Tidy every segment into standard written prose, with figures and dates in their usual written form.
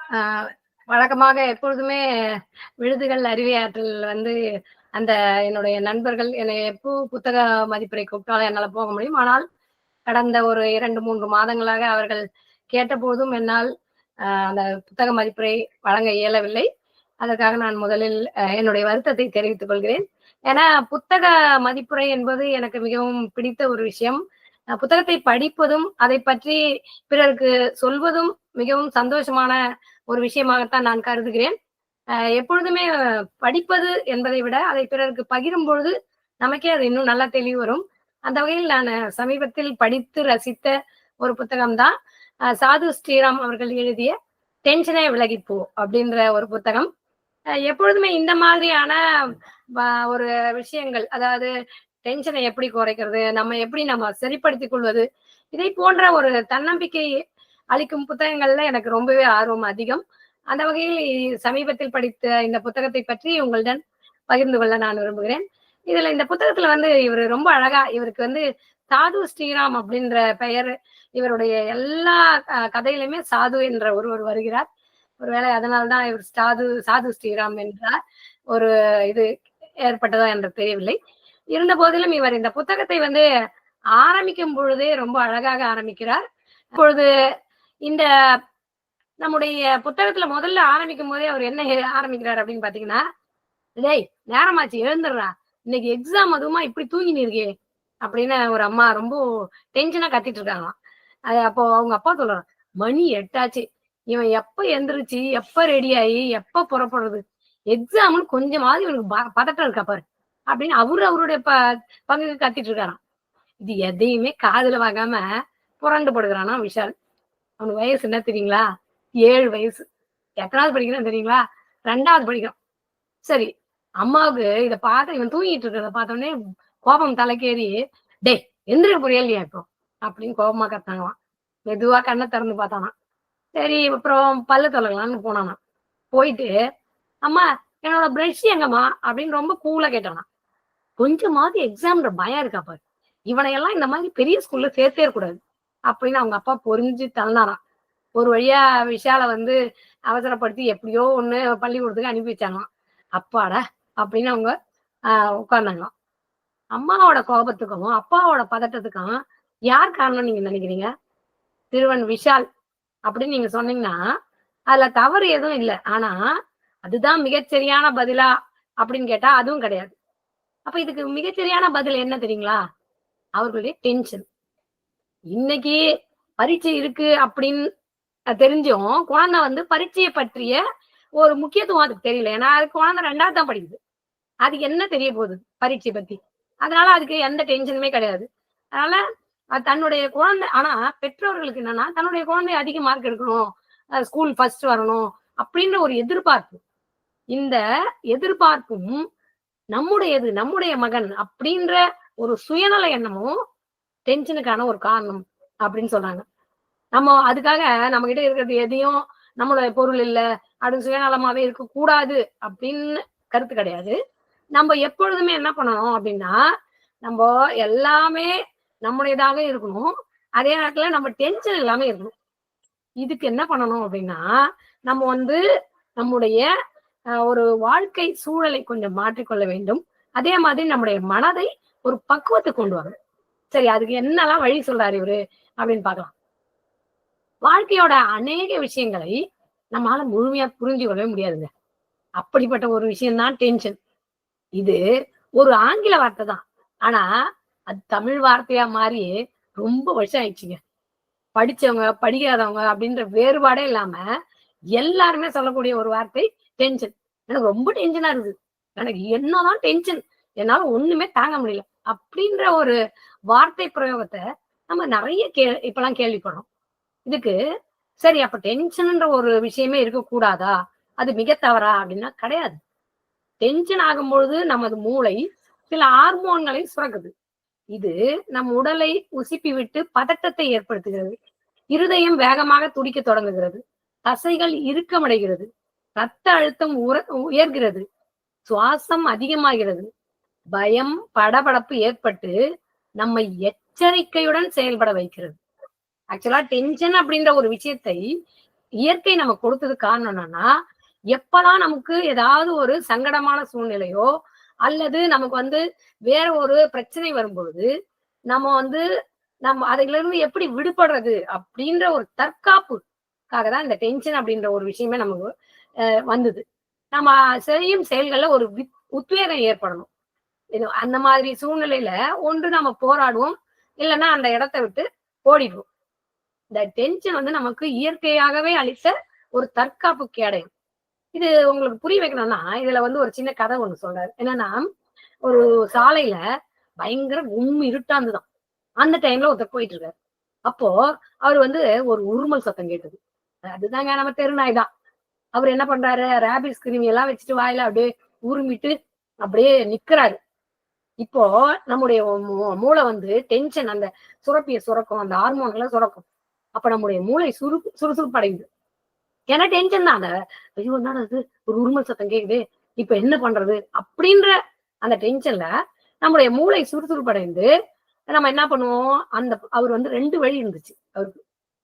ஆஹ் வழக்கமாக எப்பொழுதுமே விழுதுகள் அறிவியாற்றல் அந்த என்னுடைய நண்பர்கள் என்னை எப்போ புத்தக மதிப்புரை கூப்பிட்டாலும் என்னால் போக முடியும். ஆனால் கடந்த ஒரு 2-3 மாதங்களாக அவர்கள் கேட்டபோதும் என்னால் அந்த புத்தக மதிப்புரை வழங்க இயலவில்லை. அதற்காக நான் முதலில் என்னுடைய வருத்தத்தை தெரிவித்துக் கொள்கிறேன். ஏன்னா புத்தக மதிப்புரை என்பது எனக்கு மிகவும் பிடித்த ஒரு விஷயம். புத்தகத்தை படிப்பதும் அதை பற்றி பிறருக்கு சொல்வதும் மிகவும் சந்தோஷமான ஒரு விஷயமாகத்தான் நான் கருதுகிறேன். எப்பொழுதுமே படிப்பது என்பதை விட அதை பிறருக்கு பகிரும் பொழுது நமக்கே அது இன்னும் நல்லா தெளிவு வரும். அந்த வகையில் நான் சமீபத்தில் படித்து ரசித்த ஒரு புத்தகம் தான் சாது ஸ்ரீராம் அவர்கள் எழுதிய டென்ஷனே விலகிப்போ அப்படின்ற ஒரு புத்தகம். எப்பொழுதுமே இந்த மாதிரியான ஒரு விஷயங்கள், அதாவது டென்ஷனை எப்படி குறைக்கிறது, நம்ம சரிப்படுத்திக் கொள்வது, இதை போன்ற ஒரு தன்னம்பிக்கை அளிக்கும் புத்தகங்கள்ல எனக்கு ரொம்பவே ஆர்வம் அதிகம். அந்த வகையில் சமீபத்தில் படித்த இந்த புத்தகத்தை பற்றி உங்களுடன் பகிர்ந்து கொள்ள நான் விரும்புகிறேன். இதுல இந்த புத்தகத்துல இவர் ரொம்ப அழகா, இவருக்கு சாது ஸ்ரீராம் அப்படின்ற பெயர், இவருடைய எல்லா கதையிலுமே சாது என்ற ஒருவர் வருகிறார். ஒருவேளை அதனால்தான் இவர் சாது ஸ்ரீராம் என்றார் ஒரு இது ஏற்பட்டதா என்று தெரியவில்லை. இருந்த போதிலும் இவர் இந்த புத்தகத்தை ஆரம்பிக்கும் பொழுதே ரொம்ப அழகாக ஆரம்பிக்கிறார். இப்பொழுது இந்த நம்முடைய புத்தகத்துல முதல்ல ஆரம்பிக்கும் போதே அவர் என்ன ஆரம்பிக்கிறார் அப்படின்னு பாத்தீங்கன்னா, டேய் நேரமாச்சு எழுந்துடுறா, இன்னைக்கு எக்ஸாம் அதுவுமா இப்படி தூங்கினு இருக்கே அப்படின்னு ஒரு அம்மா ரொம்ப டென்ஷனா கத்திட்டு இருக்காங்களாம். அது அப்போ அவங்க அப்பா சொல்றாங்க, மணி 8 ஆச்சு, இவன் எப்ப எந்திரிச்சு எப்ப ரெடி ஆகி எப்ப புறப்படுறது, எக்ஸாம்னு கொஞ்சமாவது இவனுக்கு பதட்டம் இருக்கா பாரு அப்படின்னு அவருடைய பங்குக்கு கத்திட்டு இருக்காராம். இது எதையுமே காதுல வாங்காம புரண்டு படுகிறானா விஷால். அவனுக்கு வயசு என்ன தெரியுங்களா? 7 வயசு. எத்தனாவது படிக்கிறான் தெரியுங்களா? 2வது படிக்கிறான். சரி, அம்மாவுக்கு இத பார்த்து இவன் தூங்கிட்டு இருக்கிறத பார்த்தோடனே கோபம் தலைக்கேறி, டே எந்திரிக்க புரியல இல்லையா இப்போ அப்படின்னு கோபமா கத்தாங்களாம். மெதுவா கண்ணை திறந்து பார்த்தானா. சரி, அப்புறம் பல்லு தொலைக்கலாம்னு போனானா. போயிட்டு, அம்மா என்னோட பிரஷ் எங்கம்மா அப்படின்னு ரொம்ப கூலா கேட்டானா. கொஞ்சமாவது எக்ஸாம்ன்ற பயம் இருக்கா பாரு, இவனையெல்லாம் இந்த மாதிரி பெரிய ஸ்கூல்ல சேர்த்தே கூடாது அப்படின்னு அவங்க அப்பா பொறிஞ்சு தள்ளினாராம். ஒரு வழியா விஷால அவசரப்படுத்தி எப்படியோ ஒண்ணு பள்ளிக்கூடத்துக்கு அனுப்பி வச்சாங்களாம். அப்பாடா அப்படின்னு அவங்க உட்கார்ந்தாங்களாம். அம்மாவோட கோபத்துக்கும் அப்பாவோட பதட்டத்துக்கும் யார் காரணம் நீங்க நினைக்கிறீங்க? சிறுவன் விஷால் அப்படின்னு நீங்க சொன்னீங்கன்னா அதுல தவறு எதுவும் இல்லை. ஆனா அதுதான் மிகச்சரியான பதிலா அப்படின்னு கேட்டா அதுவும் கிடையாது. அப்ப இதுக்கு மிகச்சரியான பதில் என்ன தெரியுங்களா? அவர்களுடைய டென்ஷன். இன்னைக்கு பரீட்சை இருக்கு அப்படின்னு தெரிஞ்சும் குழந்தை பரீட்சையை பற்றிய ஒரு முக்கியத்துவம் அதுக்கு தெரியல. ஏன்னா அது குழந்தை 2வது தான் படிக்குது. அதுக்கு என்ன தெரிய போகுது பரீட்சை பத்தி? அதனால அதுக்கு எந்த டென்ஷனுமே கிடையாது. அதனால தன்னுடைய குழந்தை, ஆனா பெற்றோர்களுக்கு என்னன்னா தன்னுடைய குழந்தை அதிக மார்க் எடுக்கணும், ஸ்கூல் ஃபர்ஸ்ட் வரணும் அப்படின்ற ஒரு எதிர்பார்ப்பு. இந்த எதிர்பார்ப்பும் நம்முடைய மகன் அப்படின்ற ஒரு சுயநல எண்ணமும் டென்ஷனுக்கான ஒரு காரணம் அப்படின்னு சொல்றாங்க. நம்ம அதுக்காக நம்ம கிட்ட இருக்கிறது எதையும் நம்மளுடைய பொருள் இல்லை அப்படின்னு சுயநலமாவே இருக்க கூடாது அப்படின்னு கருத்து கிடையாது. நம்ம எப்பொழுதுமே என்ன பண்ணணும் அப்படின்னா, நம்ம எல்லாமே நம்முடையதாக இருக்கணும், அதே நேரத்துல நம்ம டென்ஷன் இல்லாம இருக்கணும். இதுக்கு என்ன பண்ணணும் அப்படின்னா, நம்ம நம்முடைய ஒரு வாழ்க்கை சூழலை கொஞ்சம் மாற்றிக்கொள்ள வேண்டும். அதே மாதிரி நம்முடைய மனதை ஒரு பக்குவத்துக்கு கொண்டு வரணும். சரி, அதுக்கு என்னெல்லாம் வழி சொல்றாரு இவரு அப்படின்னு பார்க்கலாம். வாழ்க்கையோட அநேக விஷயங்களை நம்மளால முழுமையா புரிஞ்சு கொள்ளவே முடியாதுங்க. அப்படிப்பட்ட ஒரு விஷயம்தான் டென்ஷன். இது ஒரு ஆங்கில வார்த்தை தான், ஆனா அது தமிழ் வார்த்தையா மாறி ரொம்ப வருஷம் ஆயிடுச்சுங்க. படிச்சவங்க படிக்காதவங்க அப்படின்ற வேறுபாடே இல்லாம எல்லாருமே சொல்லக்கூடிய ஒரு வார்த்தை டென்ஷன். எனக்கு ரொம்ப டென்ஷனா இருக்குது, எனக்கு என்னதான் டென்ஷன், என்னால ஒண்ணுமே தாங்க முடியல அப்படின்ற ஒரு வார்த்தை பிரயோகத்தை நம்ம நிறைய இப்பெல்லாம் கேள்விப்படுறோம். இதுக்கு சரி, அப்ப டென்ஷன்ன்ற ஒரு விஷயமே இருக்கக்கூடாதா, அது மிக தவறா அப்படின்னா கிடையாது. டென்ஷன் ஆகும்பொழுது நமது மூளை சில ஹார்மோன்களை சுரக்குது. இது நம் உடலை உசுப்பி விட்டு பதட்டத்தை ஏற்படுத்துகிறது. இருதயம் வேகமாக துடிக்க தொடங்குகிறது, தசைகள் இறுக்கமடைகிறது, ரத்த அழுத்தம் உயர்கிறது, சுவாசம் அதிகமாகிறது, பயம் படபடப்பு ஏற்பட்டு நம்மை எச்சரிக்கையுடன் செயல்பட வைக்கிறது. ஆக்சுவலா டென்ஷன் அப்படின்ற ஒரு விஷயத்தை இயற்கை நமக்கு கொடுத்தது காரணம் என்னன்னா, எப்பலாம் நமக்கு ஏதாவது ஒரு சங்கடமான சூழ்நிலையோ, அல்லது நமக்கு வந்து வேற ஒரு பிரச்சனை வரும்பொழுது, நம்ம வந்து நம்ம அதிலிருந்து எப்படி விடுபடுறது அப்படின்ற ஒரு தற்காப்புக்காக தான் இந்த டென்ஷன் அப்படின்ற ஒரு விஷயமே நமக்கு வந்தது. நம்ம செய்யும் செயல்கள்ல ஒரு உத்வேகம் ஏற்படணும். அந்த மாதிரி சூழ்நிலையில ஒன்று நம்ம போராடுவோம், இல்லன்னா அந்த இடத்த விட்டு ஓடிடுவோம். இந்த டென்ஷன் வந்து நமக்கு இயற்கையாகவே அளித்த ஒரு தற்காப்பு கேடயம். இது உங்களுக்கு புரிய வைக்கணும்னா, இதுல வந்து ஒரு சின்ன கதை ஒண்ணு சொல்றாரு. என்னன்னா, ஒரு சாலையில பயங்கர இருட்டா இருந்துதாம். அந்த டைம்ல ஒருத்தர் போயிட்டு இருக்காரு. அப்போ அவரு வந்து ஒரு உருமல் சத்தம் கேட்டது. அதுதாங்க நம்ம தெருநாய் தான். அவரு என்ன பண்றாரு, ராபிஸ் கிருமி எல்லாம் வச்சுட்டு வாயில அப்படியே உருமிட்டு அப்படியே நிக்கிறாரு. இப்போ நம்முடைய மூளை வந்து டென்ஷன் அந்த சுரப்பிய சுரக்கும், அந்த ஹார்மோன்களை சுரக்கும். அப்ப நம்முடைய மூளை சுறுசுறுப்பு அடையுது. ஏன்னா டென்ஷன் தான். அந்த ஐயோ என்னடா இது ஒரு உருமல் சத்தம் கேக்குது, இப்ப என்ன பண்றது அப்படின்ற அந்த டென்ஷன்ல நம்முடைய மூளை சுறுசுறுப்பு அடைந்து நம்ம என்ன பண்ணுவோம், அந்த அவர் வந்து 2 வழி இருந்துச்சு அவருக்கு.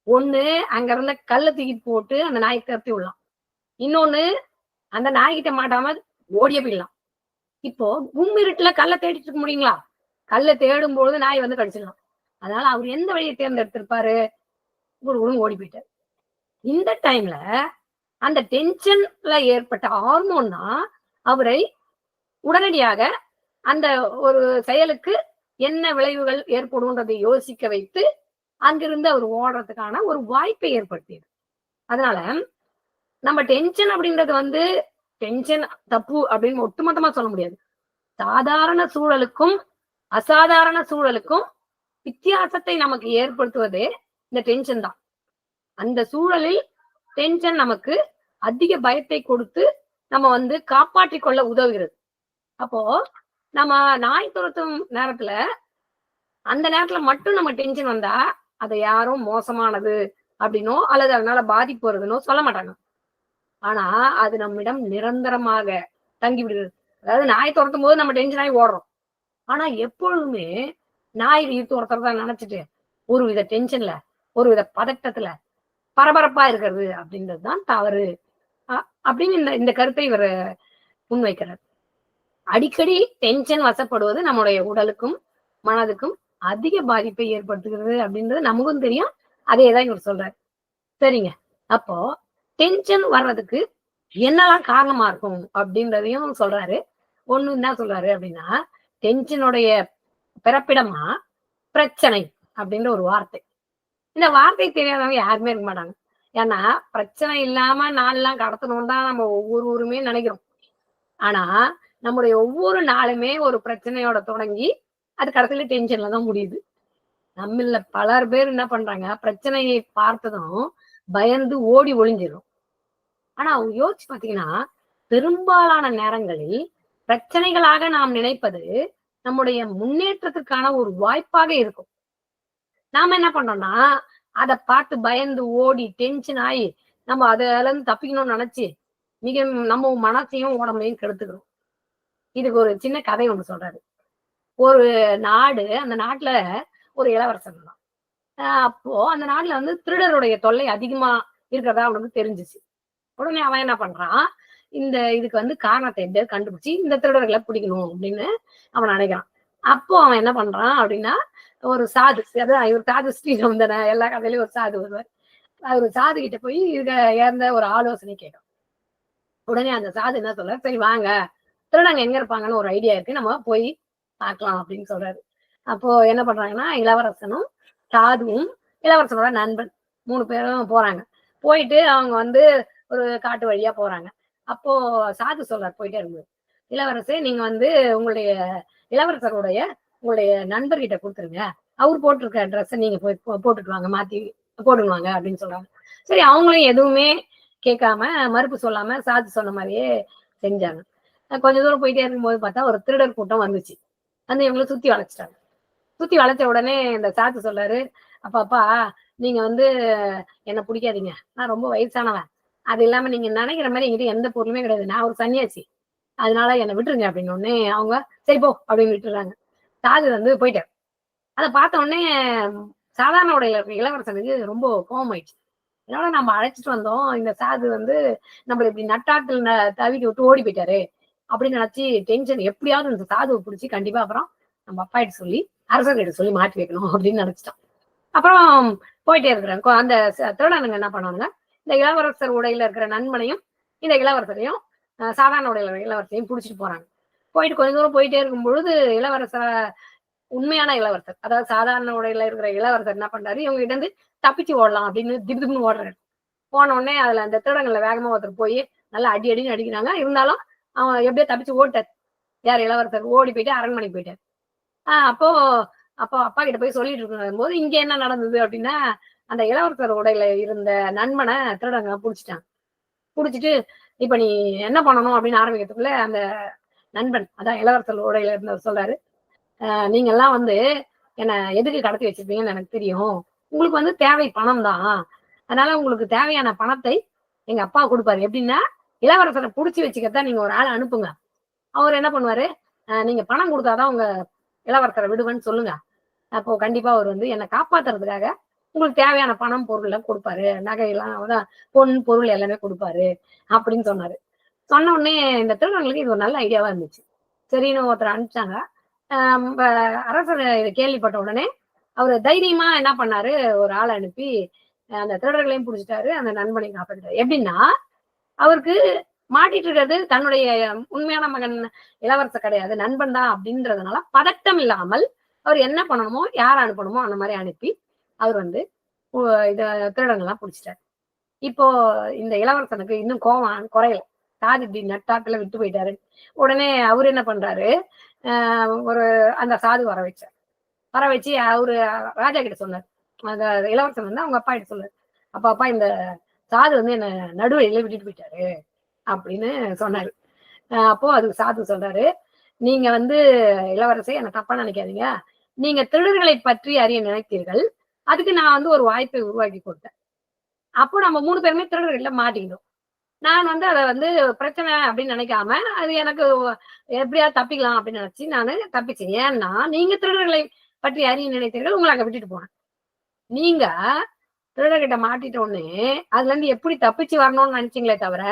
ஒண்ணு அங்க இருந்த கல்ல தூக்கிட்டு போட்டு அந்த நாய்க்கு துரத்தி விடலாம். இன்னொன்னு அந்த நாய்கிட்ட மாட்டாம ஓடியே போயிடலாம். இப்போ இருட்டுல கல்ல தேடிட்டு இருக்க முடியுங்களா? கல்ல தேடும் பொழுது நாய் வந்து கடிச்சிடலாம். அதனால அவர் எந்த வழியை தேர்ந்தெடுத்திருப்பாரு? ஓடி போயிட்டாரு. இந்த டைம்ல அந்த டென்ஷன்ல ஏற்பட்ட ஹார்மோன் தான் அவரை உடனடியாக அந்த ஒரு செயலுக்கு என்ன விளைவுகள் ஏற்படும்ன்றதை யோசிக்க வைத்து அங்கிருந்து அவர் ஓடுறதுக்கான ஒரு வாய்ப்பை ஏற்படுத்தியது. அதனால நம்ம டென்ஷன் அப்படின்றது வந்து டென்ஷன் தப்பு அப்படின்னு ஒட்டுமொத்தமா சொல்ல முடியாது. சாதாரண சூழலுக்கும் அசாதாரண சூழலுக்கும் வித்தியாசத்தை நமக்கு ஏற்படுத்துவதே இந்த டென்ஷன் தான். அந்த சூழலில் டென்ஷன் நமக்கு அதிக பயத்தை கொடுத்து நம்ம வந்து காப்பாற்றிக் கொள்ள உதவுகிறது. அப்போ நம்ம நாய் துரத்தும் நேரத்துல அந்த நேரத்துல மட்டும் நம்ம டென்ஷன் வந்தா அதை யாரும் மோசமானது அப்படின்னோ அல்லது அதனால பாதிப்பு வருதுன்னோ சொல்ல மாட்டாங்க. ஆனா அது நம்மிடம் நிரந்தரமாக தங்கி விடுகிறது. அதாவது நாய் துரத்தும் போது நம்ம டென்ஷன் ஆகி ஓடுறோம். ஆனா எப்பொழுதுமே நாய் துரத்துறதா நினைச்சிட்டு ஒரு வித டென்ஷன்ல ஒரு வித பதட்டத்துல பரபரப்பா இருக்கிறது அப்படின்றதுதான் தவறு அப்படின்னு இந்த கருத்தை இவர் முன்வைக்கிறார். அடிக்கடி டென்ஷன் வசப்படுவது நம்முடைய உடலுக்கும் மனதுக்கும் அதிக பாதிப்பை ஏற்படுத்துகிறது அப்படின்றது நமக்கும் தெரியும். அதேதான் இவர் சொல்றாரு. சரிங்க, அப்போ டென்ஷன் வர்றதுக்கு என்னெல்லாம் காரணமா இருக்கும் அப்படின்றதையும் சொல்றாரு. ஒண்ணு என்ன சொல்றாரு அப்படின்னா, டென்ஷனுடைய பிறப்பிடமா பிரச்சனை அப்படின்ற ஒரு வார்த்தை. இந்த வார்த்தை தெரியாதவங்க யாருமே இருக்க மாட்டாங்க. ஏன்னா பிரச்சனை இல்லாம நாளெல்லாம் கடத்தணும் தான் நம்ம ஒவ்வொருவருமே நினைக்கிறோம். ஆனா நம்முடைய ஒவ்வொரு நாளுமே ஒரு பிரச்சனையோட தொடங்கி அது கடைசியில டென்ஷன்ல தான் முடியுது. நம்மள பலர் பேர் என்ன பண்றாங்க, பிரச்சனையை பார்த்ததும் பயந்து ஓடி ஒளிஞ்சிடும். ஆனா அவங்க யோசிச்சு பாத்தீங்கன்னா, பெரும்பாலான நேரங்களில் பிரச்சனைகளாக நாம் நினைப்பது நம்முடைய முன்னேற்றத்திற்கான ஒரு வாய்ப்பாக இருக்கும். நாம என்ன பண்றோம்னா, அதை பார்த்து பயந்து ஓடி டென்ஷன் ஆகி நம்ம அதுல இருந்து தப்பிக்கணும்னு நினைச்சு மிக நம்ம மனசையும் உடம்பையும் கெடுத்துக்கிறோம். இதுக்கு ஒரு சின்ன கதை ஒண்ணு சொல்றாரு. ஒரு நாடு, அந்த நாட்டுல ஒரு இளவரசன் தான். அப்போ அந்த நாட்டுல வந்து திருடருடைய தொல்லை அதிகமா இருக்கிறதா அவனுக்கு தெரிஞ்சிச்சு. உடனே அவன் என்ன பண்றான், இதுக்கு வந்து காரணத்தை எப்படியாவது கண்டுபிடிச்சு இந்த திருடர்களை பிடிக்கணும் அப்படின்னு அவன் நினைக்கிறான். அப்போ அவன் என்ன பண்றான் அப்படின்னா, ஒரு சாது, அதான் இவர் சாது ஸ்ரீராம் தானே, எல்லா கதையிலயும் ஒரு சாது வருவார். ஒரு சாது கிட்ட போய் இதுக்கு ஏந்த ஒரு ஆலோசனை கேட்கும். உடனே அந்த சாது என்ன சொல்ற, சரி வாங்க திருடங்க எங்க இருப்பாங்கன்னு ஒரு ஐடியா இருக்கு, நம்ம போய் பார்க்கலாம் அப்படின்னு சொல்றாரு. அப்போ என்ன பண்றாங்கன்னா, இளவரசனும் சாதுவும் இளவரசனோட நண்பன் 3 பேரும் போறாங்க. போயிட்டு அவங்க வந்து ஒரு காட்டு வழியா போறாங்க. அப்போ சாது சொல்றாரு போயிட்டே இருக்கும்போது, இளவரசே நீங்க வந்து இளவரசருடைய உங்களுடைய நண்பர்கிட்ட கொடுத்துருங்க, அவர் போட்டிருக்க ட்ரெஸ் நீங்க போய் போட்டுட்டு வாங்க, மாத்தி போட்டுட்டு வாங்க அப்படின்னு சொல்றாங்க. சரி, அவங்களும் எதுவுமே கேட்காம மறுப்பு சொல்லாம சாது சொன்ன மாதிரியே செஞ்சாங்க. கொஞ்ச தூரம் போயிட்டே இருக்கும்போது பார்த்தா ஒரு திருடர் கூட்டம் வந்துச்சு. வந்து இவங்களை சுத்தி வளைச்சிட்டாங்க. சுத்தி வளைச்ச உடனே இந்த சாத்து சொல்றாரு, அப்பா நீங்க வந்து என்ன பிடிக்காதீங்க, நான் ரொம்ப வயசானவன், அது இல்லாம நீங்க நினைக்கிற மாதிரி என்கிட்ட எந்த பொருளுமே கிடையாது, நான் ஒரு சன்னியாசி, அதனால என்னை விட்டுருங்க அப்படின்னு உடனே அவங்க சரி போ அப்படின்னு விட்டுறாங்க. சாது வந்து போயிட்டார். அதை பார்த்த உடனே சாதாரண உடையில இருக்க இளவரசனுக்கு ரொம்ப கோபம் ஆயிடுச்சு. அதனால நம்ம அழைச்சிட்டு வந்தோம். இந்த சாது வந்து நம்மள இப்படி நட்டாத்துல தவிக்க விட்டு ஓடி போயிட்டாரு அப்படின்னு நினைச்சு டென்ஷன் எப்படியாவது இந்த சாதுவை பிடிச்சி கண்டிப்பா அப்புறம் நம்ம அப்பாயிட்டு சொல்லி அரசர்கிட்ட சொல்லி மாட்டி வைக்கணும் அப்படின்னு நினைச்சிட்டோம். அப்புறம் போயிட்டே இருக்கிறேன். அந்த திருடனுங்க என்ன பண்ணுவாங்க, இந்த இளவரசர் உடையில இருக்கிற நண்பனையும் இந்த இளவரசரையும் சாதாரண உடையில இளவரசரையும் புடிச்சிட்டு போறாங்க. போயிட்டு கொஞ்ச தூரம் போயிட்டே இருக்கும் பொழுது இளவரசர உண்மையான இளவரசர், அதாவது சாதாரண உடையில இருக்கிற இளவரசர் என்ன பண்றாரு, இவங்க கிட்ட இருந்து தப்பிச்சு ஓடலாம் அப்படின்னு திடுதிப்புன்னு ஓடுறாரு. போன உடனே அதுல அந்த திருடங்கள்ல வேகமா ஒருத்தர் போய் நல்லா அடி அடின்னு அடிக்கிறாங்க. இருந்தாலும் அவன் எப்படியோ தப்பிச்சு ஓட்டார். யார் இளவரசர் ஓடி போயிட்டு அரண்மனைக்கு போயிட்டார். அப்போ அப்போ அப்பா கிட்ட போய் சொல்லிட்டு இருக்கும் போது இங்க என்ன நடந்தது அப்படின்னா, அந்த இளவரசர் உடையில இருந்த நண்பனை திருடங்க புடிச்சிட்டாங்க. புடிச்சிட்டு இப்ப நீ என்ன பண்ணணும் அப்படின்னு ஆரம்பிக்கிறதுக்குள்ள அந்த நண்பன், அதான் இளவரசர் உடையில இருந்தவர் சொல்றாரு, நீங்க எல்லாம் வந்து என்ன எதுக்கு கடத்தி வச்சிருப்பீங்கன்னு எனக்கு தெரியும். உங்களுக்கு வந்து தேவை பணம் தான். அதனால உங்களுக்கு தேவையான பணத்தை எங்க அப்பா கொடுப்பாரு. எப்படின்னா இளவரசரை புடிச்சு வச்சுக்கத்தான் நீங்க ஒரு ஆளை அனுப்புங்க. அவர் என்ன பண்ணுவாரு, நீங்க பணம் கொடுத்தாதான் உங்க இளவரசரை விடுவேன்னு சொல்லுங்க. அப்போ கண்டிப்பா அவர் வந்து என்னை காப்பாத்துறதுக்காக உங்களுக்கு தேவையான பணம் பொருள் எல்லாம் கொடுப்பாரு. நகையெல்லாம் பொன் பொருள் எல்லாமே கொடுப்பாரு அப்படின்னு சொன்னாரு. சொன்ன உடனே இந்த திருடங்களுக்கு இது ஒரு நல்ல ஐடியாவா இருந்துச்சு. சரின்னு ஒருத்தர் அனுப்பிச்சாங்க. அரசர் இதை கேள்விப்பட்ட உடனே அவரு தைரியமா என்ன பண்ணாரு, ஒரு ஆளை அனுப்பி அந்த திருடர்களையும் புடிச்சிட்டாரு, அந்த நண்பனையும் காப்பாத்திட்டாரு. எப்படின்னா அவருக்கு மாட்டிட்டு இருக்கிறது தன்னுடைய உண்மையான மகன் இளவரசர் கிடையாது, நண்பன் தான் அப்படின்றதுனால பதட்டம் இல்லாமல் அவர் என்ன பண்ணணுமோ யார் அனுப்பணுமோ அந்த மாதிரி அனுப்பி அவர் வந்து இத திருடங்கள்லாம் புடிச்சிட்டாரு. இப்போ இந்த இளவரசனுக்கு இன்னும் கோவம் குறையல. சாதி இப்படி நட்டாத்துல விட்டு போயிட்டாரு. உடனே அவரு என்ன பண்றாரு, ஒரு அந்த சாது வர வச்சார். வர வச்சு அவரு ராஜா கிட்ட சொன்னார். அந்த இளவரசன் வந்து அவங்க அப்பா கிட்ட சொன்னார். அப்பா இந்த சாது வந்து என்ன நடுவழியில விட்டுட்டு போயிட்டாரு அப்படின்னு சொன்னாரு. அப்போ அதுக்கு சாது சொல்றாரு, நீங்க வந்து இளவரசை என்ன தப்பா நினைக்காதீங்க. நீங்க திருடர்களை பற்றி அறிய நினைத்தீர்கள். அதுக்கு நான் வந்து ஒரு வாய்ப்பை உருவாக்கி கொடுத்தேன். அப்போ நம்ம 3 பேருமே திருடர்கள்ல மாட்டிக்கிட்டோம். நான் வந்து அத வந்து பிரச்சனை அப்படின்னு நினைக்காம, அது எனக்கு எப்படியாவது தப்பிக்கலாம் அப்படின்னு நினைச்சு நானு தப்பிச்சேன். ஏன்னா, நீங்க திருடர்களை பற்றி அறிய நினைத்தீர்கள். உங்களை அங்க விட்டுட்டு போனேன். நீங்க திருடர்கிட்ட மாட்டிட்டோன்னே, அதுல இருந்து எப்படி தப்பிச்சு வரணும்னு நினைச்சீங்களே தவிர,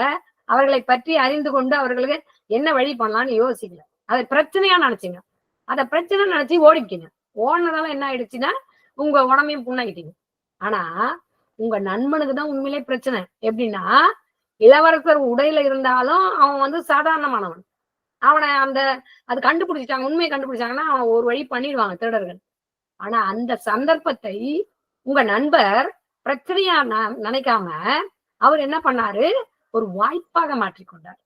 அவர்களை பற்றி அறிந்து கொண்டு அவர்களுக்கு என்ன வழி பண்ணலாம்னு யோசிக்கல. அதை பிரச்சனையா நினைச்சீங்க. அத பிரச்சனை நினைச்சு ஓடிக்கிட்டீங்க. ஓடுனதால என்ன ஆயிடுச்சுன்னா, உங்க உடம்பையும் புண்ணாக்கிட்டீங்க. ஆனா, உங்க நண்பனுக்கு தான் உண்மையிலே பிரச்சனை. எப்படின்னா, இளவரசர் உடையில இருந்தாலும் அவன் வந்து சாதாரணமானவன். அவனை அது கண்டுபிடிச்சிட்டாங்க. உண்மையை கண்டுபிடிச்சாங்கன்னா, அவன் ஒரு வழி பண்ணிடுவாங்க திருடர்கள். ஆனா அந்த சந்தர்ப்பத்தை உங்க நண்பர் பிரச்சனையா நினைக்காம அவர் என்ன பண்ணாரு, ஒரு வாய்ப்பாக மாற்றிக்கொண்டார்.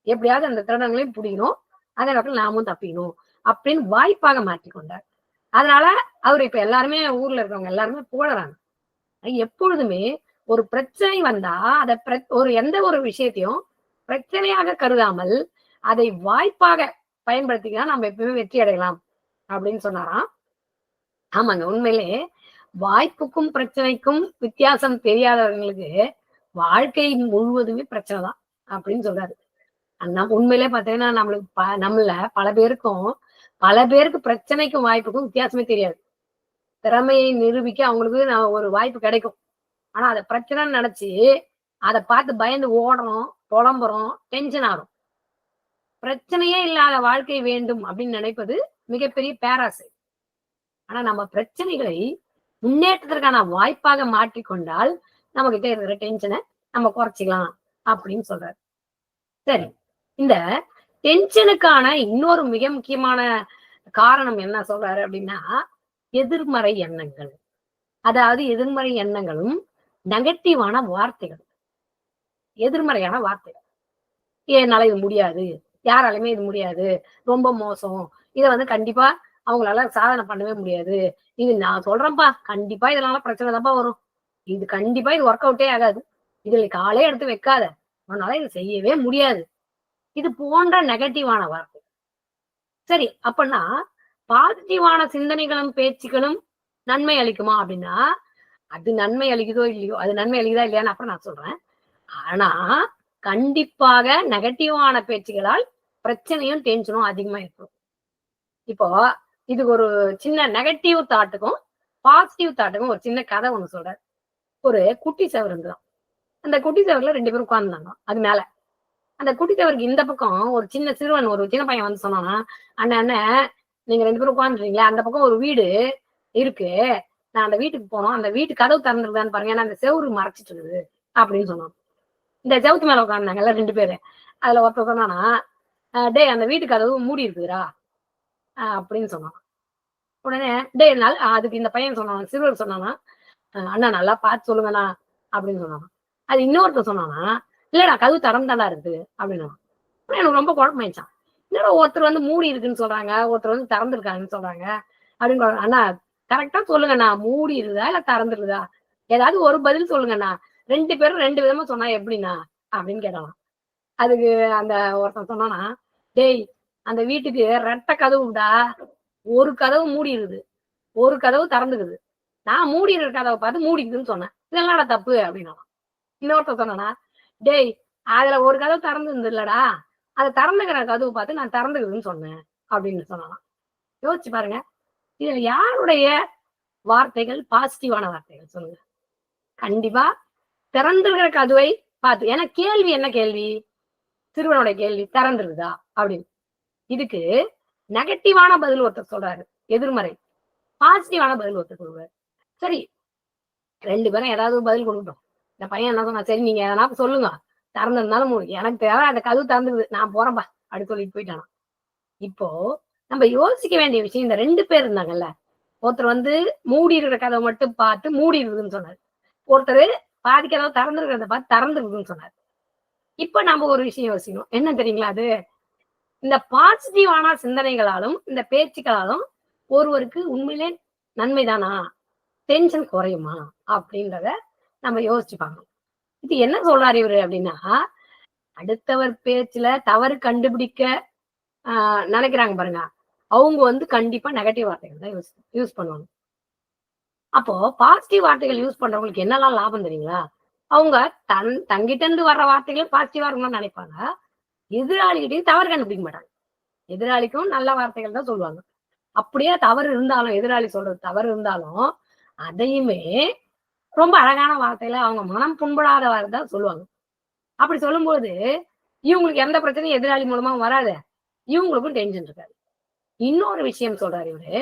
எப்படியாவது அந்த திருடங்களையும் பிடிக்கணும், அதே நேரத்தில் நாமும் தப்பிக்கணும் அப்படின்னு வாய்ப்பாக மாற்றிக்கொண்டார். அதனால அவர் இப்ப எல்லாருமே ஊர்ல இருக்கவங்க எல்லாருமே புகழறாங்க. எப்பொழுதுமே ஒரு பிரச்சனை வந்தா ஒரு எந்த ஒரு விஷயத்தையும் பிரச்சனையாக கருதாமல் அதை வாய்ப்பாக பயன்படுத்திக்கலாம், நம்ம எப்பவுமே வெற்றி அடையலாம் அப்படின்னு சொன்னாராம். ஆமாங்க, உண்மையிலே வாய்ப்புக்கும் பிரச்சனைக்கும் வித்தியாசம் தெரியாதவங்களுக்கு வாழ்க்கை முழுவதுமே பிரச்சனை தான் அப்படின்னு சொல்றாரு. உண்மையிலே பாத்தீங்கன்னா நம்மள பல பேருக்கு பிரச்சனைக்கும் வாய்ப்புக்கும் வித்தியாசமே தெரியாது. திறமையை நிரூபிக்க அவங்களுக்கு ஒரு வாய்ப்பு கிடைக்கும். ஆனா அத பிரச்சனைன்னு நினைச்சு அதை பார்த்து பயந்து ஓடுறோம், புலம்புறோம், டென்ஷன் ஆகும். பிரச்சனையே இல்லாத வாழ்க்கை வேண்டும் அப்படின்னு நினைப்பது மிகப்பெரிய பேராசை. ஆனா நம்ம பிரச்சனைகளை முன்னேற்றத்திற்கான வாய்ப்பாக மாற்றிக்கொண்டால் நம்ம கிட்ட இருக்கிற டென்ஷனை நம்ம குறைச்சிக்கலாம் அப்படின்னு சொல்றாரு. சரி, இந்த டென்ஷனுக்கான இன்னொரு மிக முக்கியமான காரணம் என்ன சொல்றாரு அப்படின்னா, எதிர்மறை எண்ணங்கள். அதாவது எதிர்மறை எண்ணங்களும் நெகட்டிவான வார்த்தைகள். எதிர்மறையான வார்த்தைகள். என்னால இது முடியாது, யாராலுமே இது முடியாது, ரொம்ப மோசம், இதை வந்து கண்டிப்பா அவங்களால சாதனை பண்ணவே முடியாது, இது நான் சொல்றேன்ப்பா கண்டிப்பா இதனால பிரச்சனை தான்ப்பா வரும், இது கண்டிப்பா இது ஒர்க் அவுட்டே ஆகாது, இதுல காலே எடுத்து வைக்காத, உன்னால இது செய்யவே முடியாது, இது போன்ற நெகட்டிவான வார்த்தை. சரி, அப்படின்னா பாசிட்டிவான சிந்தனைகளும் பேச்சுக்களும் நன்மை அளிக்குமா அப்படின்னா, அது நன்மை அளிக்குதோ இல்லையோ, அது நன்மை அளிக்குதா இல்லையான்னு அப்புறம் நான் சொல்றேன். ஆனா கண்டிப்பாக நெகட்டிவான பேச்சுகளால் பிரச்சனையும் டென்ஷனும் அதிகமா இருக்கும். இப்போ இதுக்கு ஒரு சின்ன நெகட்டிவ் தாட்டுக்கும் பாசிட்டிவ் தாட்டுக்கும் ஒரு சின்ன கதை ஒண்ணு சொல்றேன். ஒரு குட்டி செவர் இருந்துதான். அந்த குட்டி செவர்ல 2 பேரும் உட்கார்ந்துருந்தாங்க அது மேல. அந்த குட்டி செவருக்கு இந்த பக்கம் ஒரு சின்ன சிறுவன், ஒரு சின்ன பையன் வந்து சொன்னானா, "அண்ணே அண்ணே, நீங்க 2 பேரும் உட்கார்ந்துருக்கீங்களே, அந்த பக்கம் ஒரு வீடு இருக்கு. நான் அந்த வீட்டுக்கு போனோம். அந்த வீட்டு கதவு திறந்திருக்குதான்னு பாருங்க. ஏன்னா அந்த செவுரு மறைச்சிட்டு இருக்குது." அப்படின்னு சொன்னான். இந்த செவுத்து மேல உட்கார்ந்தாங்கல்ல 2 பேரு. அதுல ஒருத்தன் சொன்னானா, "டேய் அந்த வீட்டு கதவு மூடி இருக்குதுடா" அப்படின்னு சொன்னான். உடனே டேய் அதுக்கு இந்த பையன் சொன்னான், சிறுவர் சொன்னானா, "அண்ணா நல்லா பார்த்து சொல்லுங்கண்ணா" அப்படின்னு சொன்னான். அது இன்னொருத்தன் சொன்னானா, "இல்லடா கதவு திறந்துதான்டா இருக்குது" அப்படின்னான். எனக்கு ரொம்ப குழப்பமாயிடுச்சான். என்னடா ஒருத்தர் வந்து மூடி இருக்குன்னு சொல்றாங்க, ஒருத்தர் வந்து திறந்திருக்காங்கன்னு சொல்றாங்க அப்படின்னு. அண்ணா கரெக்ட்டா சொல்லுங்கண்ணா, மூடி இருக்குதா இல்ல திறந்திருக்குதா? ஏதாவது ஒரு பதில் சொல்லுங்கண்ணா. 2 பேரும் 2 விதமா சொன்னா எப்படிண்ணா? அப்படின்னு கேட்டானாம். அதுக்கு அந்த ஒருத்தன் சொன்னானா, "டேய் அந்த வீட்டுக்கு ரெட்டை கதவுடா. ஒரு கதவு மூடி இருக்குது. ஒரு கதவு திறந்துக்குது. நான் மூடி இருக்கிற கதவ பார்த்து மூடிக்குதுன்னு சொன்னேன். இது என்னடா தப்பு?" அப்படின்னானாம். இன்னொருத்தன் சொன்னானா, "டேய் அதுல ஒரு கதவு திறந்திருந்ததுல்லடா. அத திறந்துக்கிற கதவு பார்த்து நான் திறந்துக்குதுன்னு சொன்னேன்" அப்படின்னு சொன்னானாம். யோசிச்சு பாருங்க. இதுல யாருடைய வார்த்தைகள் பாசிட்டிவான வார்த்தைகள் சொல்லுங்க? கண்டிப்பா திறந்திருக்கிற கதவை பார்த்து. ஏன்னா கேள்வி என்ன கேள்வி? சிறுவனுடைய கேள்வி திறந்திருக்குதா? அப்படின்னு. இதுக்கு நெகட்டிவான பதில் ஒருத்தர் சொல்றாரு. எதிர்மறை. பாசிட்டிவான பதில் ஒருத்தர் சொல்றாரு. சரி 2 பேரும் ஏதாவது பதில் குடுக்கட்டும். இந்த பையன் என்ன சொன்னான், "சரி நீங்க எதனா சொல்லுங்க. திறந்திருந்தாலும் எனக்கு தேவை அந்த கதவு திறந்துருக்குது. நான் போறேன்பா" அப்படி சொல்லிட்டு போயிட்டானாம். இப்போ நம்ம யோசிக்க வேண்டிய விஷயம் இந்த 2 பேர் இருந்தாங்கல்ல. ஒருத்தர் வந்து மூடி இருக்கிற கதவ மட்டும் பார்த்து மூடி இருக்குதுன்னு சொன்னாரு. ஒருத்தரு பாதி கதவு திறந்திருக்கிறத பார்த்து திறந்திருக்குதுன்னு சொன்னாரு. இப்ப நம்ம ஒரு விஷயம் யோசிக்கணும். என்ன தெரியுங்களா அது? இந்த பாசிட்டிவான சிந்தனைகளாலும், இந்த பேச்சுக்களாலும் ஒருவருக்கு உண்மையிலே நன்மைதானா? டென்ஷன் குறையுமா? அப்படின்றத நம்ம யோசிச்சு பார்க்கணும். இது என்ன சொல்றாரு இவரு அப்படின்னா, அடுத்தவர் பேச்சுல தவறு கண்டுபிடிக்க நினைக்கிறாங்க பாருங்க. அவங்க வந்து கண்டிப்பா நெகட்டிவ் வார்த்தைகள் தான் யூஸ் பண்ணுவாங்க. அப்போ பாசிட்டிவ் வார்த்தைகள் யூஸ் பண்றவங்களுக்கு என்னலாம் லாபம் தெரியுங்களா? அவங்க தங்கிட்ட இருந்து வர்ற வார்த்தைகள் பாசிட்டிவா இருக்கணும்னு நினைப்பாங்க. எதிராளிகிட்டயும் தவறு கண்டுபிடிக்க மாட்டாங்க. எதிராளிக்கும் நல்ல வார்த்தைகள் தான் சொல்லுவாங்க. அப்படியே தவறு இருந்தாலும், எதிராளி சொல்றது தவறு இருந்தாலும், அதையுமே ரொம்ப அழகான வார்த்தையில அவங்க மனம் புண்படாத வார்த்தை தான் சொல்லுவாங்க. அப்படி சொல்லும்போது, இவங்களுக்கு எந்த பிரச்சனையும் எதிராளி மூலமா வராது. இவங்களுக்கும் டென்ஷன் இருக்காது. இன்னொரு விஷயம் சொல்றாரு இவரு.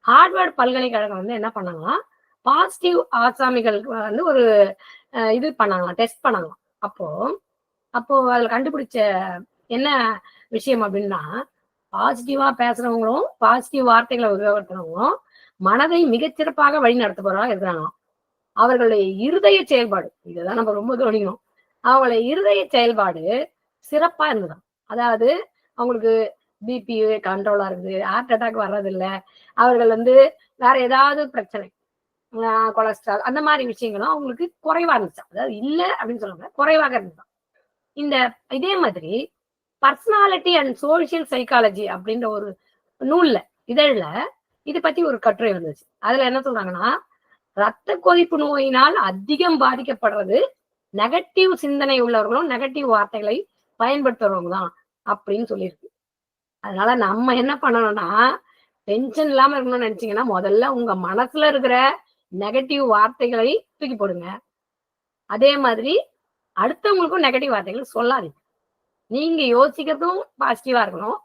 ஹார்வர்ட் பல்கலைக்கழகம் வந்து என்ன பண்ணாங்களாம், பாசிட்டிவ் ஆசாமிகளுக்கு வந்து ஒரு இது பண்ணாங்களாம், டெஸ்ட் பண்ணாங்களாம். அப்போ அப்போ அதுல கண்டுபிடிச்ச என்ன விஷயம் அப்படின்னா, பாசிட்டிவா பேசுறவங்களும், பாசிட்டிவ் வார்த்தைகள உபயோகப்படுத்துறவங்களும் மனதை மிகச்சிறப்பாக வழிநடத்துபவர்களா இருக்கிறாங்களாம். அவர்களுடைய இருதய செயல்பாடு, இததான் நம்ம ரொம்ப கவனிக்கணும். அவங்களுடைய இருதய செயல்பாடு சிறப்பா இருந்ததாம். அதாவது அவங்களுக்கு பிபி கண்ட்ரோலா இருக்குது. ஹார்ட் அட்டாக் வர்றதில்ல. அவர்கள் வந்து வேற ஏதாவது பிரச்சனை, கொலஸ்ட்ரால் அந்த மாரி விஷயங்களும் அவங்களுக்கு குறைவா இருந்துச்சாம். அதாவது இல்ல அப்படின்னு சொல்ல குறைவாக இருந்துதாம். இந்த இதே மாதிரி பர்சனாலிட்டி அண்ட் சோசியல் சைக்காலஜி அப்படின்ற ஒரு நூல்ல, இதழ்ல இது பத்தி ஒரு கட்டுரை வந்துச்சு. அதுல என்ன சொல்றாங்கன்னா, ரத்த கொதிப்பு நோயினால் அதிகம் பாதிக்கப்படுறது நெகட்டிவ் சிந்தனை உள்ளவர்களும், நெகட்டிவ் வார்த்தைகளை பயன்படுத்துறவங்க தான் அப்படின்னு சொல்லியிருக்கு. அதனால நம்ம என்ன பண்ணணும்னா, டென்ஷன் இல்லாம இருக்கணும்னு நினைச்சீங்கன்னா, முதல்ல உங்க மனசுல இருக்கிற நெகட்டிவ் வார்த்தைகளை தூக்கி போடுங்க. அதே மாதிரி அடுத்தவங்களுக்கும் நெகட்டிவ் வார்த்தைகள் சொல்லாதீங்க. நீங்க யோசிக்கிறதும் பாசிட்டிவா இருக்கணும்.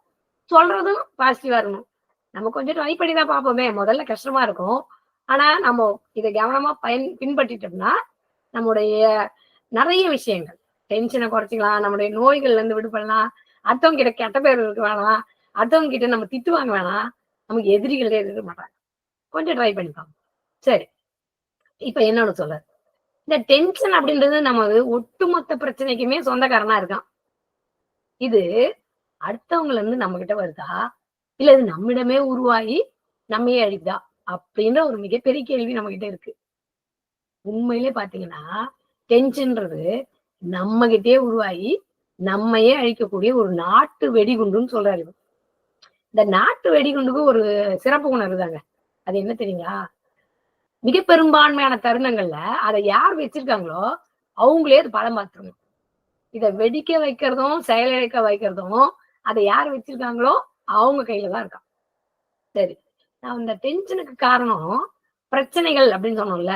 சொல்றதும் பாசிட்டிவா இருக்கணும். நம்ம கொஞ்சம் ட்ரை பண்ணி தான் பார்ப்போமே! முதல்ல கஷ்டமா இருக்கும். ஆனா, நம்ம இத கவனமா பின்பற்றிட்டோம்னா, நம்முடைய நெறைய விஷயங்கள், டென்ஷன குறைச்சுக்கலாம். நம்முடைய நோய்கள்ல இருந்து விடுபடலாம். அடுத்தவங்க கிட்ட கெட்ட பேர் இருக்க வேணாம். அடுத்தவங்க கிட்ட நம்ம திட்டு வாங்க வேணாம். நமக்கு எதிரிகளே இருக்க மாட்டாங்க. கொஞ்சம் ட்ரை பண்ணி பார்ப்போம். சரி. இப்ப இன்னொன்னு சொல்றேன். இந்த டென்ஷன் அப்படின்றது நம்ம ஒட்டுமொத்த பிரச்சனைக்குமே சொந்தக்காரனா இருக்கான். இது அடுத்தவங்கல இருந்து நம்மகிட்ட வருதா? இல்ல இது நம்மிடமே உருவாகி நம்மையே அழிக்குதா? அப்படின்ற ஒரு மிகப்பெரிய கேள்வி நம்மகிட்ட இருக்கு. உண்மையிலே பார்த்தீங்கன்னா, டென்ஷன்றது நம்மகிட்டயே உருவாகி, நம்மையே அழிக்கக்கூடிய ஒரு நாட்டு வெடிகுண்டுன்னு சொல்றாரு இவரு. இந்த நாட்டு வெடிகுண்டுக்கு ஒரு சிறப்பு குணம் இருக்குதாங்க. அது என்ன தெரியுங்களா? மிக பெரும்பான்மையான தருணங்கள்ல அத யார் வச்சிருக்காங்களோ, அவங்களே அது பதம் பார்த்துருங்க. இத வெடிக்க வைக்கிறதும், செயலிழக்க வைக்கிறதும், அத யார் வச்சிருக்காங்களோ, அவங்க கையில தான் இருக்காம். சரி. நான் இந்த டென்ஷனுக்கு காரணம் பிரச்சனைகள் அப்படின்னு சொன்னோம்ல.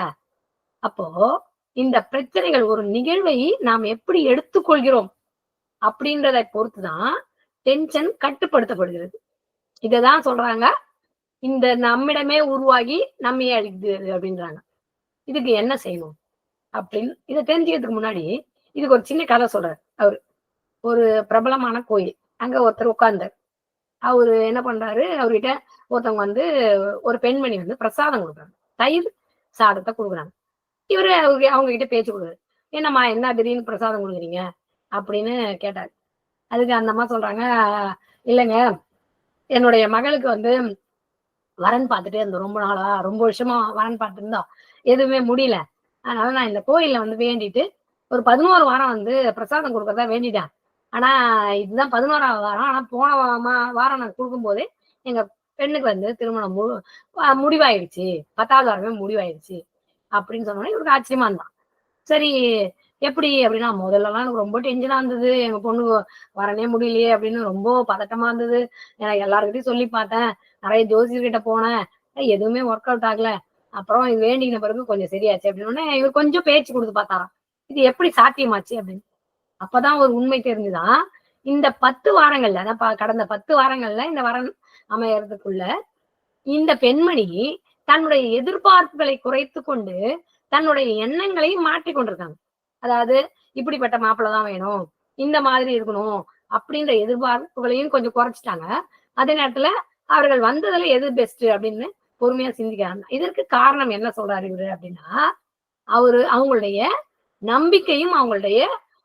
அப்போ இந்த பிரச்சனைகள் ஒரு நிகழ்வை நாம் எப்படி எடுத்துக்கொள்கிறோம் அப்படின்றதை பொறுத்துதான் டென்ஷன் கட்டுப்படுத்தப்படுகிறது. இததான் சொல்றாங்க, இந்த நம்மிடமே உருவாகி நம்மையே அழிக்குது அப்படின்றாங்க. இதுக்கு என்ன செய்யணும் அப்படின்னு இதை தெரிஞ்சுக்கிறதுக்கு முன்னாடி இதுக்கு ஒரு சின்ன கதை சொல்றாரு அவரு. ஒரு பிரபலமான கோயில், அங்க ஒருத்தர் உட்கார்ந்தார். அவரு என்ன பண்றாரு, அவர்கிட்ட ஒருத்தவங்க வந்து ஒரு பெண்மணி வந்து பிரசாதம் கொடுக்குறாங்க, தயிர் சாதத்தை கொடுக்குறாங்க. இவரு அவங்க கிட்ட பேச்சு கொடுக்குறாரு. என்னம்மா என்ன திடீர்னு பிரசாதம் கொடுக்குறீங்க அப்படின்னு கேட்டாரு. அதுக்கு அந்த அம்மா சொல்றாங்க, இல்லைங்க என்னுடைய மகளுக்கு வந்து வரன் பார்த்துட்டே இருந்தோம், ரொம்ப நாளா ரொம்ப வருஷமா வரன் பார்த்துட்டு இருந்தோம், எதுவுமே முடியல. அதனால நான் இந்த கோயில்ல வந்து வேண்டிட்டு ஒரு 11 வாரம் வந்து பிரசாதம் கொடுக்கறதா வேண்டிட்டேன். ஆனா இதுதான் 11ஆவது வாரம். ஆனா போன வாரம் நான் கொடுக்கும்போதே எங்க பெண்ணுக்கு வந்து திருமணம் முடிவாயிடுச்சு, 10வது வாரமே முடிவாயிடுச்சு அப்படின்னு சொன்னோன்னே இவருக்கு ஆச்சரியமா இருந்தான். சரி எப்படி அப்படின்னா, முதல்லலாம் எனக்கு ரொம்ப டென்ஷனா இருந்தது, எங்க பொண்ணு வரனே முடியலையே அப்படின்னு ரொம்ப பதட்டமா இருந்தது. எனக்கு எல்லாருக்கிட்டையும் சொல்லி பார்த்தேன், நிறைய ஜோசியர்கிட்ட போனேன், எதுவுமே ஒர்க் அவுட் ஆகல. அப்புறம் இது வேண்டின பிறகு கொஞ்சம் சரியாச்சு அப்படின்னு இவர் கொஞ்சம் பேச்சு கொடுத்து பார்த்தாராம், இது எப்படி சாத்தியமாச்சு அப்படின்னு. அப்பதான் ஒரு உண்மை தெரிஞ்சுதான், இந்த 10 வாரங்கள்ல கடந்த 10 வாரங்கள்ல இந்த வரன் அமையறதுக்குள்ள இந்த பெண்மணி தன்னுடைய எதிர்பார்ப்புகளை குறைத்து கொண்டு தன்னுடைய எண்ணங்களை மாற்றிக் கொண்டிருக்காங்க. அதாவது இப்படிப்பட்ட மாப்பிள்ளதான் வேணும், இந்த மாதிரி இருக்கணும் அப்படின்ற எதிர்பார்ப்புகளையும் கொஞ்சம் குறைச்சிட்டாங்க. அதே நேரத்துல அவர்கள் வந்ததுல எது பெஸ்ட் அப்படின்னு பொறுமையா சிந்திக்கிறாங்க. இதற்கு காரணம் என்ன சொல்றாரு இவரு அப்படின்னா, அவங்களுடைய நம்பிக்கையும்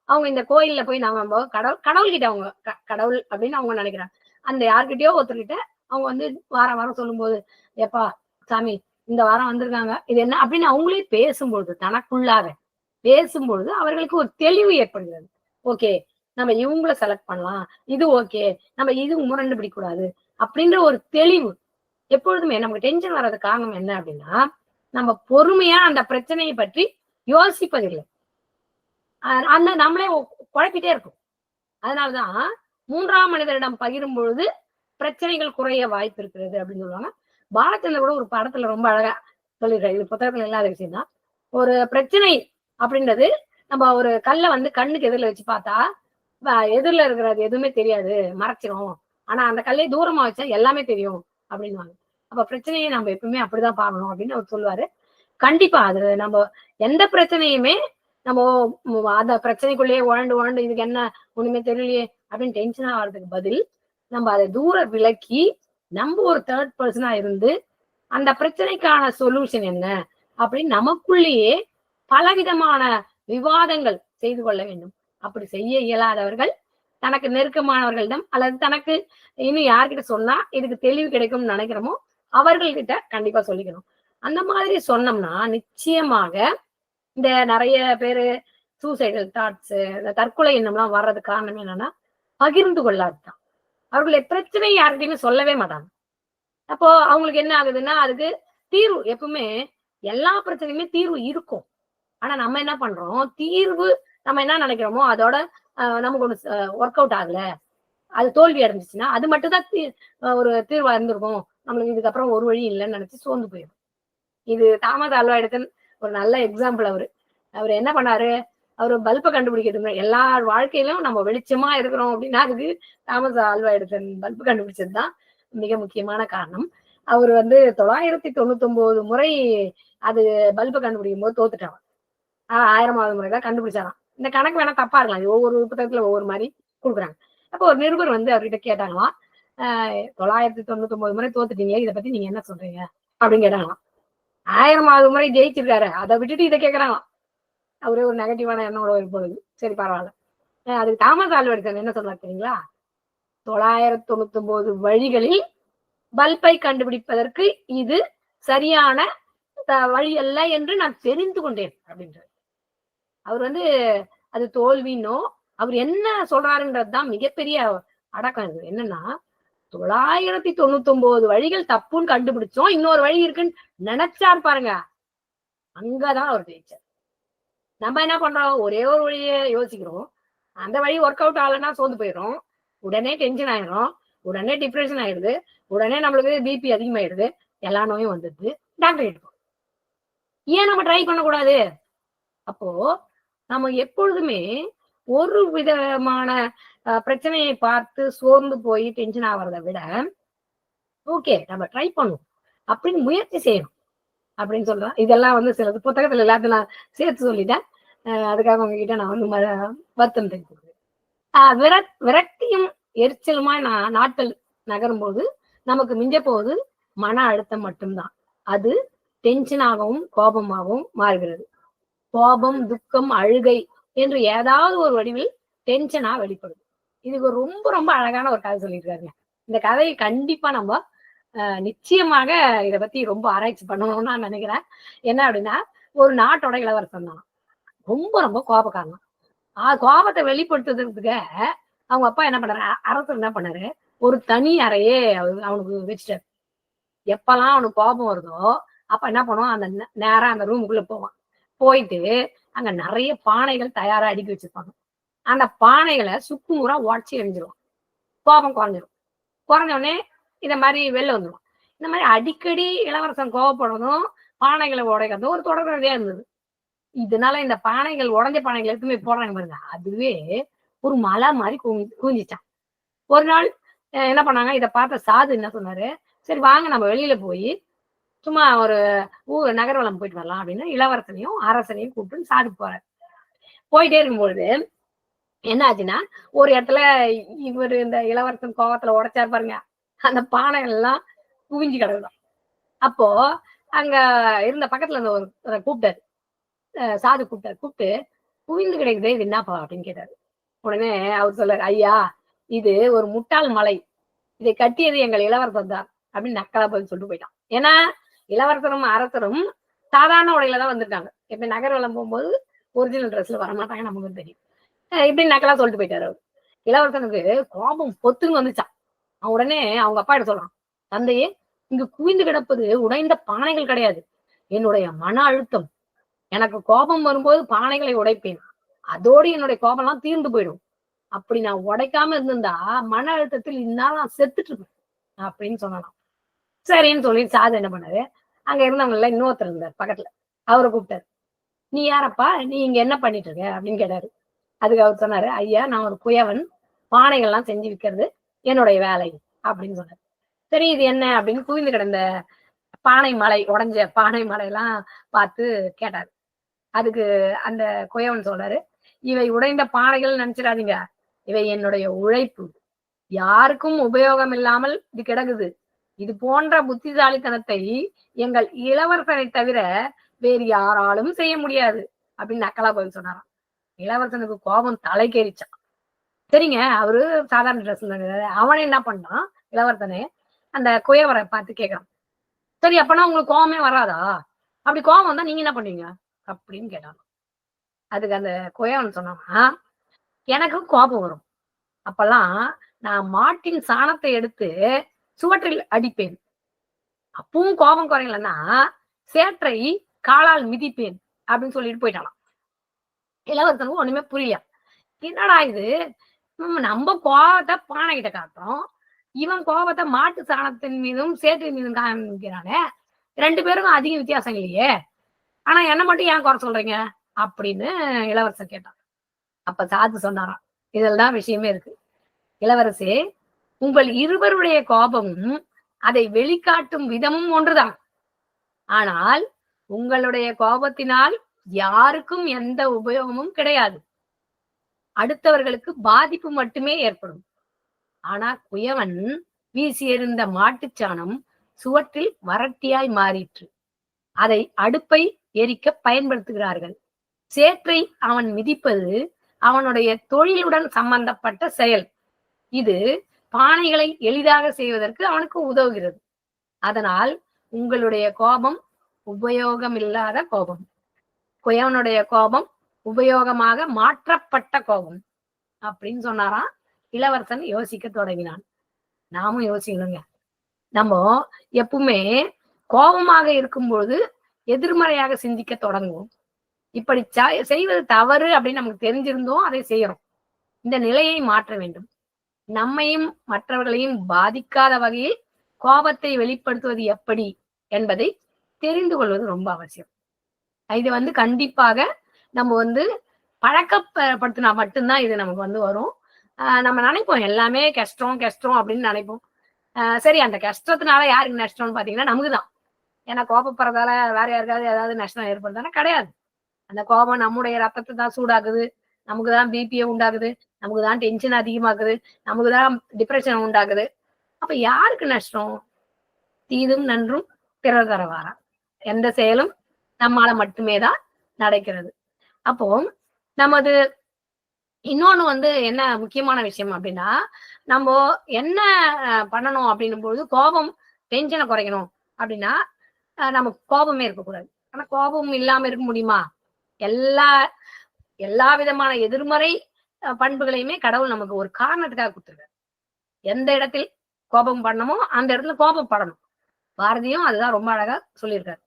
அவங்க இந்த கோயில்ல போய் நம்ம கடவுள்கிட்ட அவங்க கடவுள் அப்படின்னு அவங்க நினைக்கிறாங்க. அந்த யார்கிட்டயோ ஒருத்தர்கிட்ட அவங்க வந்து வாரம் சொல்லும்போது, எப்பா சாமி இந்த வாரம் வந்திருக்காங்க, இது என்ன அப்படின்னு அவங்களே பேசும்பொழுது, தனக்குள்ளாக பேசும்பொழுது அவர்களுக்கு ஒரு தெளிவு ஏற்படுகிறது. ஓகே, நம்ம இவங்கள செலக்ட் பண்ணலாம், இது ஓகே, நம்ம இது முரண்டு பிடிக்கூடாது அப்படின்ற ஒரு தெளிவு. எப்பொழுதுமே நமக்கு டென்ஷன் வர்றது காரணம் என்ன அப்படின்னா, நம்ம பொறுமையா அந்த பிரச்சனையை பற்றி யோசிப்பதில்லை, அந்த நம்மளே குழப்பிட்டே இருக்கும். அதனாலதான் 3ஆம் மனிதரிடம் பகிரும் பொழுது பிரச்சனைகள் குறைய வாய்ப்பு இருக்கிறது அப்படின்னு சொல்லுவாங்க. பாலச்சந்திர கூட ஒரு படத்துல ரொம்ப அழகா சொல்லியிருக்காரு, இது புத்தகத்துல இல்லாத விஷயம் தான். ஒரு பிரச்சனை அப்படின்றது நம்ம ஒரு கல்லை வந்து கண்ணுக்கு எதிரில வச்சு பார்த்தா எதிரில இருக்கிறது எதுவுமே தெரியாது, மறைச்சிரும். ஆனா அந்த கல்லை தூரமா வச்சா எல்லாமே தெரியும் அப்படின்வாங்க. அப்ப பிரச்சனையை நம்ம எப்பவுமே அப்படிதான் பார்க்கணும் அப்படின்னு அவர் சொல்லுவாரு. கண்டிப்பா அது நம்ம எந்த பிரச்சனையுமே நம்ம அந்த பிரச்சனைக்குள்ளேயே உழண்டு இதுக்கு என்ன ஒண்ணுமே தெரியலையே அப்படின்னு டென்ஷன் ஆகிறதுக்கு பதில், நம்ம அதை தூர விலக்கி நம்ம ஒரு தேர்ட் பர்சனா இருந்து அந்த பிரச்சனைக்கான சொல்யூஷன் என்ன அப்படின்னு நமக்குள்ளேயே பலவிதமான விவாதங்கள் செய்து கொள்ள வேண்டும். அப்படி செய்ய இயலாதவர்கள் தனக்கு நெருக்கமானவர்களிடம் அல்லது தனக்கு இன்னும் யார்கிட்ட சொன்னா இதுக்கு தெளிவு கிடைக்கும்னு நினைக்கிறோமோ அவர்கள்கிட்ட கண்டிப்பா சொல்லிக்கணும். அந்த மாதிரி சொன்னோம்னா நிச்சயமாக இந்த நிறைய பேரு சூசைடல் தாட்ஸ், இந்த தற்கொலை எண்ணம்லாம் வர்றதுக்கு காரணம் என்னன்னா பகிர்ந்து கொள்ளாதுதான். அவர்களுடைய பிரச்சனை யார்கிட்டயுமே சொல்லவே மாட்டாங்க. அப்போ அவங்களுக்கு என்ன ஆகுதுன்னா, அதுக்கு தீர்வு எப்பவுமே எல்லா பிரச்சனையுமே தீர்வு இருக்கும். ஆனா நம்ம என்ன பண்றோம், தீர்வு நம்ம என்ன நினைக்கிறோமோ அதோட நமக்கு ஒண்ணு ஒர்க் அவுட் ஆகல, அது தோல்வி அடைஞ்சிச்சுன்னா அது மட்டும் தான் ஒரு தீர்வா இருந்திருக்கும், நம்மளுக்கு இதுக்கப்புறம் ஒரு வழி இல்லைன்னு நினைச்சு சோர்ந்து போயிடும். இது தாமஸ் ஆல்வா எடிசன் ஒரு நல்ல எக்ஸாம்பிள். அவரு என்ன பண்ணாரு, அவரு பல்பை கண்டுபிடிக்கிறது எல்லார் வாழ்க்கையிலும் நம்ம வெளிச்சமா இருக்கிறோம் அப்படின்னா அதுக்கு தாமஸ் ஆல்வா எடிசன் பல்பு கண்டுபிடிச்சதுதான் மிக முக்கியமான காரணம். அவர் வந்து 999 முறை அது பல்பு கண்டுபிடிக்கும் போது தோத்துட்டாங்க. 1000வது முறைதான் கண்டுபிடிச்சாராம். இந்த கணக்கு வேணா தப்பா இருக்கலாம், ஒவ்வொரு புத்தகத்துல ஒவ்வொரு மாதிரி கொடுக்குறாங்க. அப்போ ஒரு நிருபர் வந்து அவர்கிட்ட கேட்டாங்களாம், 999 முறை தோத்துட்டீங்க, இதை பத்தி நீங்க என்ன சொல்றீங்க அப்படின்னு கேட்டாங்களாம். 1000வது முறை ஜெயிச்சிருக்காரு, அதை விட்டுட்டு இதை கேட்கறாங்களாம். அவரே ஒரு நெகட்டிவான எண்ணோட இருப்பது. சரி பரவாயில்ல. அதுக்கு தாமஸ் ஆல்வா எடிசன் என்ன சொல்றாரு தெரியுங்களா, 999 வழிகளில் பல்பை கண்டுபிடிப்பதற்கு இது சரியான வழி அல்ல என்று நான் தெரிந்து கொண்டேன் அப்படின்றார். அவர் வந்து அது தோல்வின்னோ, அவர் என்ன சொல்றாருன்றதுதான் மிகப்பெரிய அடக்கம். இது என்னன்னா, 999 வழிகள் தப்புன்னு கண்டுபிடிச்சோம், இன்னொரு வழி இருக்குன்னு நினைச்சார் பாருங்க, அங்கதான் அவர் ஜெயிச்சார். நம்ம என்ன பண்றோம், ஒரே ஒரு வழியை யோசிக்கிறோம், அந்த வழி ஒர்க் அவுட் ஆகலைன்னா சோர்ந்து போயிடும், உடனே டென்ஷன் ஆயிடும், உடனே டிப்ரெஷன் ஆயிடுது, உடனே நம்மளுக்கு பிபி அதிகமாயிடுது, எல்லா நோயும் வந்துடுது, டாக்டர் கிட்ட. ஏன் நம்ம ட்ரை பண்ணக்கூடாது? அப்போ நம்ம எப்பொழுதுமே ஒரு விதமான பிரச்சனையை பார்த்து சோர்ந்து போய் டென்ஷன் ஆகிறத விட, ஓகே நம்ம ட்ரை பண்ணுவோம் அப்படின்னு முயற்சி செய்யணும் அப்படின்னு சொல்றேன். இதெல்லாம் வந்து சிலது புத்தகத்துல எல்லாத்தையும் நான் சேர்த்து சொல்லிட்டேன். அதுக்காக உங்ககிட்ட நான் வந்து வருத்தம் தெரிவிக்கிறேன். விரக்தியும் எரிச்சலுமா நாட்கள் நகரும்போது நமக்கு மிஞ்ச போவது மன அழுத்தம் மட்டும்தான். அது டென்ஷனாகவும் கோபமாகவும் மாறுகிறது. கோபம், துக்கம், அழுகை என்று ஏதாவது ஒரு வடிவில் டென்ஷனா வெளிப்படுது. இதுக்கு ரொம்ப ரொம்ப அழகான ஒரு கதை சொல்லியிருக்காருங்க. இந்த கதையை கண்டிப்பா நம்ம நிச்சயமாக இதை பத்தி ரொம்ப ஆராய்ச்சி பண்ணணும்னு நான் நினைக்கிறேன். என்ன அப்படின்னா, ஒரு நாட்டோட இளவரசன் தான். ரொம்ப ரொம்ப கோபக்காரன். கோபத்தை வெளிப்படுத்துறதுக்கு அவங்க அப்பா என்ன பண்ணாரு, அரசர் என்ன பண்ணாரு, ஒரு தனி அறையே அவனுக்கு வச்சுட்டாரு. எப்பெல்லாம் அவனுக்கு கோபம் வருதோ அப்ப என்ன பண்ணுவான், அந்த நேரா அந்த ரூமுக்குள்ள போவான். போயிட்டு அங்க நிறைய பானைகள் தயாரா அடுக்கி வச்சிருப்பாங்க. அந்த பானைகளை சுக்குநூறா உடச்சி எரிஞ்சிருவான். கோபம் குறைஞ்சிரும். குறைஞ்ச உடனே இந்த மாதிரி வெளில வந்துடும். இந்த மாதிரி அடிக்கடி இளவரசன் கோவப்படுறதும் பானைகளை உடைக்கிறதும் ஒரு தொடர்கதையா இருந்தது. இதனால இந்த பானைகள், உடஞ்ச பானைகள் எடுத்துமே போடுறாங்க பாருங்க, அதுவே ஒரு மலை மாதிரி குவிஞ்சிச்சான். ஒரு நாள் என்ன பண்ணாங்க, இதை பார்த்த சாது என்ன சொன்னாரு, சரி வாங்க நம்ம வெளியில போய் சும்மா ஒரு நகர்வலம் போயிட்டு வரலாம் அப்படின்னு இளவரசனையும் அரசனையும் கூப்பிட்டு சாது போறாரு. போயிட்டே இருக்கும்பொழுது என்ன ஆச்சுன்னா, ஒரு இடத்துல இவர் இந்த இளவரசன் கோவத்துல உடைச்சாரு பாருங்க, அந்த பானைகள் எல்லாம் குவிஞ்சு கிடக்குதான். அப்போ அங்க இருந்த பக்கத்துல இருந்த ஒரு கூப்பிட்டாரு, சாது கூப்பிட்டு குவிந்து கிடைக்குது, இது என்னப்பா அப்படின்னு கேட்டாரு. உடனே அவர் சொல்றாரு, ஐயா இது ஒரு முட்டாள் மலை, இதை கட்டியது எங்கள் இளவரசர் தான் அப்படின்னு நக்கலா பதில் சொல்லிட்டு போயிட்டான். ஏன்னா இளவரசரும் அரசரும் சாதாரண உடையில தான் வந்திருக்காங்க. இப்ப நகர்வலம் போகும்போது ஒரிஜினல் ட்ரெஸ்ல வரமாட்டாங்க, நமக்கு தெரியும். இப்படி நக்கலா சொல்லிட்டு போயிட்டாரு அவர். இளவரசனுக்கு கோபம் பொத்துன்னு வந்துச்சான். உடனே அவங்க அப்பா கிட்ட சொல்றான், தந்தையே இங்கு குவிந்து கிடப்பது உடைந்த பானைகள் கிடையாது, என்னுடைய மன அழுத்தம். எனக்கு கோபம் வரும்போது பானைகளை உடைப்பேன், அதோடு என்னுடைய கோபம் எல்லாம் தீர்ந்து போயிடும். அப்படி நான் உடைக்காம இருந்திருந்தா மன அழுத்தத்தில் இந்நாள் நான் செத்துட்டு இருப்பேன் அப்படின்னு சொன்னான். சரின்னு சொல்லி சாது என்ன பண்ணாரு, அங்க இருந்தவங்க எல்லாம் இன்னொருத்தர் இருந்தார் பக்கத்துல, அவரை கூப்பிட்டாரு. நீ யாரப்பா, நீ இங்க என்ன பண்ணிட்டு இருக்க அப்படின்னு கேட்டாரு. அதுக்கு அவர் சொன்னாரு, ஐயா நான் ஒரு குயவன், பானைகள்லாம் செஞ்சு விற்கிறது என்னுடைய வேலை அப்படின்னு சொன்னாரு. சரி இது என்ன அப்படின்னு குவிந்து கிடந்த பானை மலை, உடஞ்ச பானை மலையெல்லாம் பார்த்து கேட்டாரு. அதுக்கு அந்த குயவன் சொல்றாரு, இவை உடைந்த பானைகள் நினைச்சிடாதீங்க, இவை என்னுடைய உழைப்பு, யாருக்கும் உபயோகம் இல்லாமல் இது கிடக்குது. இது போன்ற புத்திசாலித்தனத்தை எங்கள் இளவரசனை தவிர வேறு யாராலும் செய்ய முடியாது அப்படின்னு நக்கலா பதில் சொன்னாராம். இளவரசனுக்கு கோபம் தலைக்கேறிச்சான். சரிங்க, அவரு சாதாரண ட்ரெஸ், அவனை என்ன பண்ணான், இளவரசனே அந்த குயவரை பார்த்து கேட்கறான், சரி அப்பனா உங்களுக்கு கோபமே வராதா, அப்படி கோபம் வந்தா நீங்க என்ன பண்ணுவீங்க அப்படின்னு கேட்டான். அதுக்கு அந்த குயவன் சொன்னான்னா, எனக்கு கோபம் வரும், அப்பெல்லாம் நான் மாட்டின் சாணத்தை எடுத்து சுவற்றில் அடிப்பேன், அப்பவும் கோபம் குறையலன்னா சேற்றை காலால் மிதிப்பேன் அப்படின்னு சொல்லிட்டு போயிட்டானாம். இளவரசனுக்கு ஒண்ணுமே புரியல. என்னடா இது, நம்ம கோபத்தை பானை கிட்ட காட்டுறோம், இவன் கோபத்தை மாட்டு சாணத்தின் மீதும் சேற்றின் மீதும் காமிக்கிறானே, 2 பேருக்கும் அதிக வித்தியாசம் இல்லையே, ஆனா என்ன மட்டும் ஏன் குறை சொல்றீங்க அப்படின்னு இளவரசர் கேட்டான். அப்ப சாது சொன்னாராம், இதெல்லாம் விஷயமே இருக்கு இளவரசே, உங்கள் இருவருடைய கோபமும் அதை வெளிக்காட்டும் விதமும் ஒன்றுதான். ஆனால் உங்களுடைய கோபத்தினால் யாருக்கும் எந்த உபயோகமும் கிடையாது, அடுத்தவர்களுக்கு பாதிப்பு மட்டுமே ஏற்படும். ஆனா குயவன் வீசி எறிந்த மாட்டுச்சாணம் சுவற்றில் வறட்டியாய் மாறிற்று, அதை அடுப்பை எரிக்க பயன்படுத்துகிறார்கள். சேற்றை அவன் மிதிப்பது அவனுடைய தொழிலுடன் சம்பந்தப்பட்ட செயல். இது பானைகளை எளிதாக செய்வதற்கு அவனுக்கு உதவுகிறது. அதனால் உங்களுடைய கோபம் உபயோகம் இல்லாத கோபம், குயவனுடைய கோபம் உபயோகமாக மாற்றப்பட்ட கோபம் அப்படின்னு சொன்னாராம். இளவரசன் யோசிக்க தொடங்கினான். நாமும் யோசிக்கணுங்க. நம்ம எப்பவுமே கோபமாக இருக்கும்போது எதிர்மறையாக சிந்திக்க தொடங்குவோம். இப்படி செய்வது தவறு அப்படின்னு நமக்கு தெரிஞ்சிருந்தோம் அதை செய்யறோம். இந்த நிலையை மாற்ற வேண்டும். நம்மையும் மற்றவர்களையும் பாதிக்காத வகையில் கோபத்தை வெளிப்படுத்துவது எப்படி என்பதை தெரிந்து கொள்வது ரொம்ப அவசியம். இது கண்டிப்பாக நம்ம வந்து பழக்கப்படுத்தினா மட்டும்தான் இது நமக்கு வந்து வரும். நம்ம நினைப்போம் எல்லாமே கஷ்டம் கஷ்டம் அப்படின்னு நினைப்போம். சரி, அந்த கஷ்டத்தினால யாருக்கு நஷ்டம்னு பாத்தீங்கன்னா நமக்கு தான். ஏன்னா கோபப்படுறதால வேற யாருக்காவது ஏதாவது நஷ்டம் ஏற்படுதானே? கிடையாது. அந்த கோபம் நம்முடைய ரத்தத்தை தான் சூடாக்குது, நமக்கு தான் பிபியை உண்டாக்குது, நமக்கு தான் டென்ஷன் அதிகமாக்குது, நமக்கு தான் டிப்ரெஷன் உண்டாக்குது. அப்ப யாருக்கு நஷ்டம்? தீதும் நன்றும் பிறர் தரவாரா. எந்த செயலும் நம்மால மட்டுமே தான் நடக்கிறது. அப்போ நமது இன்னொன்னு வந்து என்ன முக்கியமான விஷயம் அப்படின்னா, நம்ம என்ன பண்ணணும் அப்படின்னும் பொழுது கோபம் டென்ஷனை குறைக்கணும் அப்படின்னா, நமக்கு கோபமே இருக்கக்கூடாது. ஆனா கோபம் இல்லாம இருக்க முடியுமா? எல்லா எல்லா விதமான எதிர்மறை பண்புகளையுமே கடவுள் நமக்கு ஒரு காரணத்துக்காக கொடுத்துருக்காரு. எந்த இடத்தில் கோபம் பண்ணணுமோ அந்த இடத்துல கோபப்படணும். பாரதியும் அதுதான் ரொம்ப அழகா சொல்லியிருக்காரு.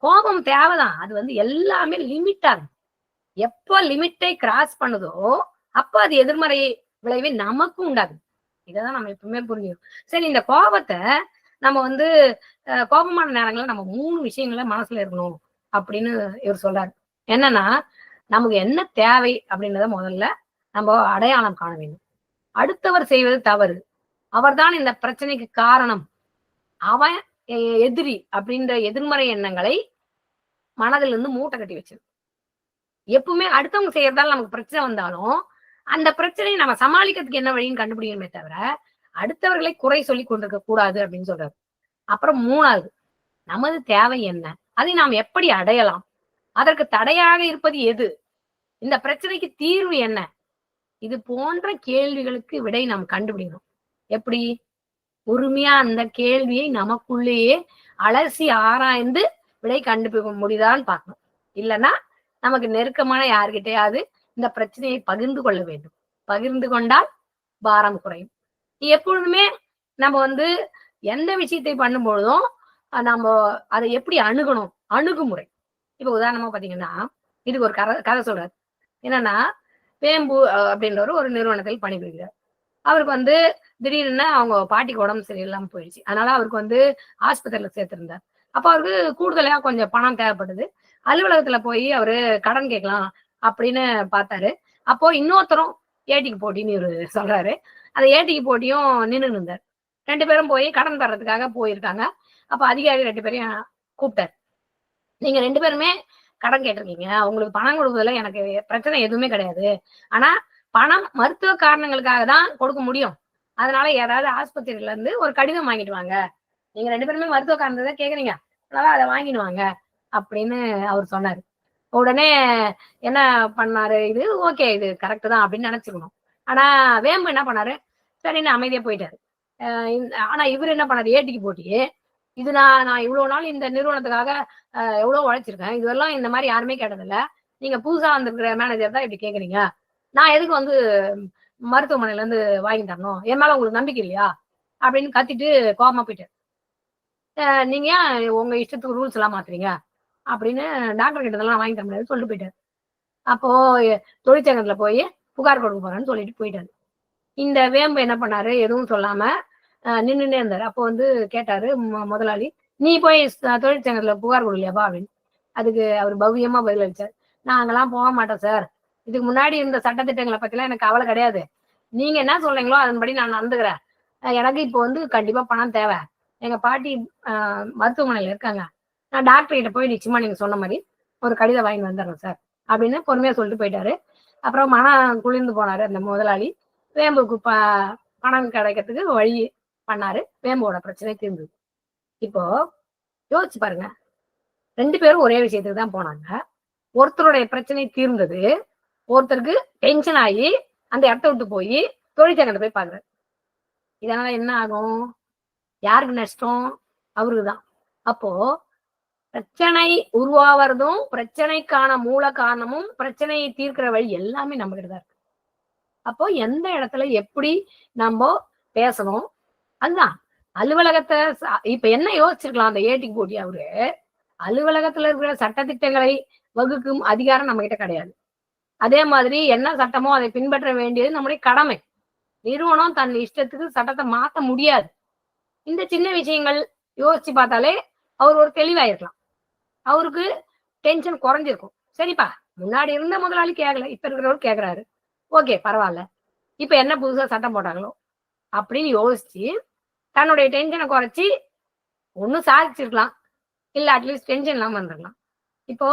கோபம் தேவைதான். அது வந்து எல்லாமே லிமிட்டா இருக்கும். எப்போ லிமிட்டை கிராஸ் பண்ணுதோ அப்ப அது எதிர்மறை விளைவை நமக்கும் உண்டாகுது. இதைதான் நம்ம எப்பவுமே புரிஞ்சுக்கணும். சரி, இந்த கோபத்தை நம்ம வந்து கோபமான நேரங்கள்ல நம்ம 3 விஷயங்கள மனசுல இருக்கணும் அப்படின்னு இவர் சொல்றாரு. என்னன்னா, நமக்கு என்ன தேவை அப்படின்றத முதல்ல நம்ம அடையாளம் காண வேண்டும். அடுத்தவர் செய்வது தவறு, அவர்தான் இந்த பிரச்சனைக்கு காரணம், அவன் எதிரி அப்படின்ற எதிர்மறை எண்ணங்களை மனதில் இருந்து மூட்டை கட்டி வச்சிரு. எப்பவுமே அடுத்தவங்க செய்யறதால நமக்கு பிரச்சனை வந்தாலும் அந்த பிரச்சனையை நம்ம சமாளிக்கிறதுக்கு என்ன வழின்னு கண்டுபிடிக்கணுமே தவிர அடுத்தவர்களை குறை சொல்லி கொண்டிருக்க கூடாது அப்படின்னு சொல்றாரு. அப்புறம் 3வது, நமது தேவை என்ன, அதை நாம் எப்படி அடையலாம், அதற்கு தடையாக இருப்பது எது, இந்த பிரச்சனைக்கு தீர்வு என்ன, இது போன்ற கேள்விகளுக்கு விடை நாம் கண்டுபிடிக்கணும். எப்படி? உரிமையா அந்த கேள்வியை நமக்குள்ளேயே அலசி ஆராய்ந்து விடை கண்டுபிடிக்க முடியுதான்னு பார்க்கணும். இல்லைன்னா நமக்கு நெருக்கமான யாருக்கிட்டையாவது இந்த பிரச்சனையை பகிர்ந்து கொள்ள வேண்டும். பகிர்ந்து கொண்டால் பாரம் குறையும். எப்பொழுதுமே நம்ம வந்து எந்த விஷயத்தை பண்ணும் பொழுதும் நம்ம அதை எப்படி அணுகணும், அணுகுமுறை. இப்ப உதாரணமா பாத்தீங்கன்னா, இதுக்கு ஒரு கதை சொல்றாரு. என்னன்னா, வேம்பு அப்படின்றவர் ஒரு நிறுவனத்தில் பணிபுரிகிறார். அவருக்கு வந்து திடீர்னு அவங்க பாட்டிக்கு உடம்பு சரியில்லாம போயிடுச்சு. அதனால அவருக்கு வந்து ஆஸ்பத்திரியில சேர்த்திருந்தார். அப்ப அவருக்கு கூடுதலா கொஞ்சம் பணம் தேவைப்படுது. அலுவலகத்துல போய் அவரு கடன் கேட்கலாம் அப்படின்னு பார்த்தாரு. அப்போ இன்னொருத்தரும் ஏட்டிக்கு போட்டின்னு இவரு சொல்றாரு. அந்த ஏட்டிக்கு போட்டியும் நின்று இருந்தார். 2 பேரும் போய் கடன் தர்றதுக்காக போயிருக்காங்க. அப்ப அதிகாரி 2 பேரையும் கூப்பிட்டாரு. நீங்க 2 பேருமே கடன் கேட்டிருக்கீங்க, உங்களுக்கு பணம் கொடுப்பதுல எனக்கு பிரச்சனை எதுவுமே கிடையாது. ஆனா பணம் மருத்துவ காரணங்களுக்காக தான் கொடுக்க முடியும். அதனால ஏதாவது ஆஸ்பத்திரியில இருந்து ஒரு கடிதம் வாங்கிட்டு வாங்க. நீங்க 2 பேருமே மருத்துவ காரணத்தை தான் கேக்குறீங்க, அதனால அதை வாங்கிட்டு வாங்க அப்படின்னு அவர் சொன்னாரு. உடனே என்ன பண்ணாரு, இது ஓகே, இது கரெக்ட் தான் அப்படின்னு நினைச்சுக்கணும். ஆனா வேம்பு என்ன பண்ணாரு, சரின்னு அமைதியா போயிட்டாரு. ஆனா இவர் என்ன பண்ணாரு, ஏட்டிக்கு போட்டி, இது நான் இவ்வளவு நாள் இந்த நிறுவனத்துக்காக எவ்வளவு உழைச்சிருக்கேன், இதெல்லாம் இந்த மாதிரி யாருமே கேட்டதில்ல, நீங்க புதுசா வந்திருக்கிற மேனேஜர் தான் இப்படி கேக்குறீங்க, நான் எதுக்கு வந்து மருத்துவமனையில இருந்து வாங்கி தரணும், என் மேல உங்களுக்கு நம்பிக்கை இல்லையா அப்படின்னு கத்திட்டு கோபமா போயிட்டாரு. நீங்க ஏன் உங்க இஷ்டத்துக்கு ரூல்ஸ் எல்லாம் மாத்துறீங்க அப்படின்னு டாக்டர் கிட்டதெல்லாம் வாங்கி தர முடியாது சொல்லிட்டு போயிட்டாரு. அப்போ தொழிற்சங்கத்துல போய் புகார் கொடுக்க போறேன்னு சொல்லிட்டு போயிட்டாரு. இந்த வேம்பு என்ன பண்ணாரு, எதுவும் சொல்லாம நின்றுனே இருந்தாரு. அப்போ வந்து கேட்டாரு முதலாளி, நீ போய் தொழிற்சங்கத்துல புகார் கொடுக்கலையாப்பா அப்படின்னு. அதுக்கு அவர் பவ்யமா பதில் அளிச்சார், நாங்கெல்லாம் போக மாட்டோம் சார், இதுக்கு முன்னாடி இருந்த சட்டத்திட்டங்களை பத்திலாம் எனக்கு கவலை கிடையாது, நீங்க என்ன சொல்றீங்களோ அதன்படி நான் நடந்துக்கிறேன், எனக்கு இப்போ வந்து கண்டிப்பா பணம் தேவை, எங்க பாட்டி மருத்துவமனையில இருக்காங்க, நான் டாக்டர் கிட்ட போய் நிச்சயமா நீங்க சொன்ன மாதிரி ஒரு கடிதம் வாங்கி வந்துடுறேன் சார் அப்படின்னு பொறுமையா சொல்லிட்டு போயிட்டாரு. அப்புறம் மனம் குளிர்ந்து போனாரு அந்த முதலாளி. வேம்புக்கு பணம் கிடைக்கிறதுக்கு வழி பண்ணாரு. வேம்போட பிரச்சனை தீர்ந்தது. இப்போ யோசிச்சு பாருங்க, 2 பேரும் ஒரே விஷயத்துக்கு தான் போனாங்க. ஒருத்தருடைய பிரச்சனை தீர்ந்தது, ஒருத்தருக்கு டென்ஷன் ஆகி அந்த இடத்த விட்டு போய் தொழிற்சங்கத்தை போய் பாக்குறாரு. இதனால என்ன ஆகும், யாருக்கு நஷ்டம், அவருக்கு தான். அப்போ பிரச்சனை உருவாவதும் பிரச்சனைக்கான மூல காரணமும் பிரச்சனையை தீர்க்கிற வழி எல்லாமே நம்ம கிட்ட தான் இருக்கு. அப்போ எந்த இடத்துல எப்படி நம்ம பேசணும், அதுதான் அலுவலகத்தை இப்ப என்ன யோசிச்சிருக்கலாம் அந்த ஏட்டிக்கு போட்டி, அவரு அலுவலகத்துல இருக்கிற சட்டத்திட்டங்களை வகுக்கும் அதிகாரம் நம்ம கிட்ட கிடையாது. அதே மாதிரி என்ன சட்டமோ அதை பின்பற்ற வேண்டியது நம்முடைய கடமை. நிறுவனம் தன் இஷ்டத்துக்கு சட்டத்தை மாத்த முடியாது. இந்த சின்ன விஷயங்கள் யோசிச்சு பார்த்தாலே அவர் ஒரு தெளிவாயிருக்கலாம், அவருக்கு டென்ஷன் குறைஞ்சிருக்கும். சரிப்பா, முன்னாடி இருந்த முதலாளி கேட்கல, இப்ப இருக்கிறவர் கேட்கிறாரு. ஓகே, பரவாயில்ல. இப்ப என்ன புதுசா சட்டம் போட்டாங்களோ அப்படின்னு யோசிச்சு தன்னுடைய டென்ஷனை குறைச்சி ஒன்னும் சாதிச்சிருக்கலாம், இல்ல அட்லீஸ்ட் டென்ஷன் இல்லாம இருந்திருக்கலாம். இப்போ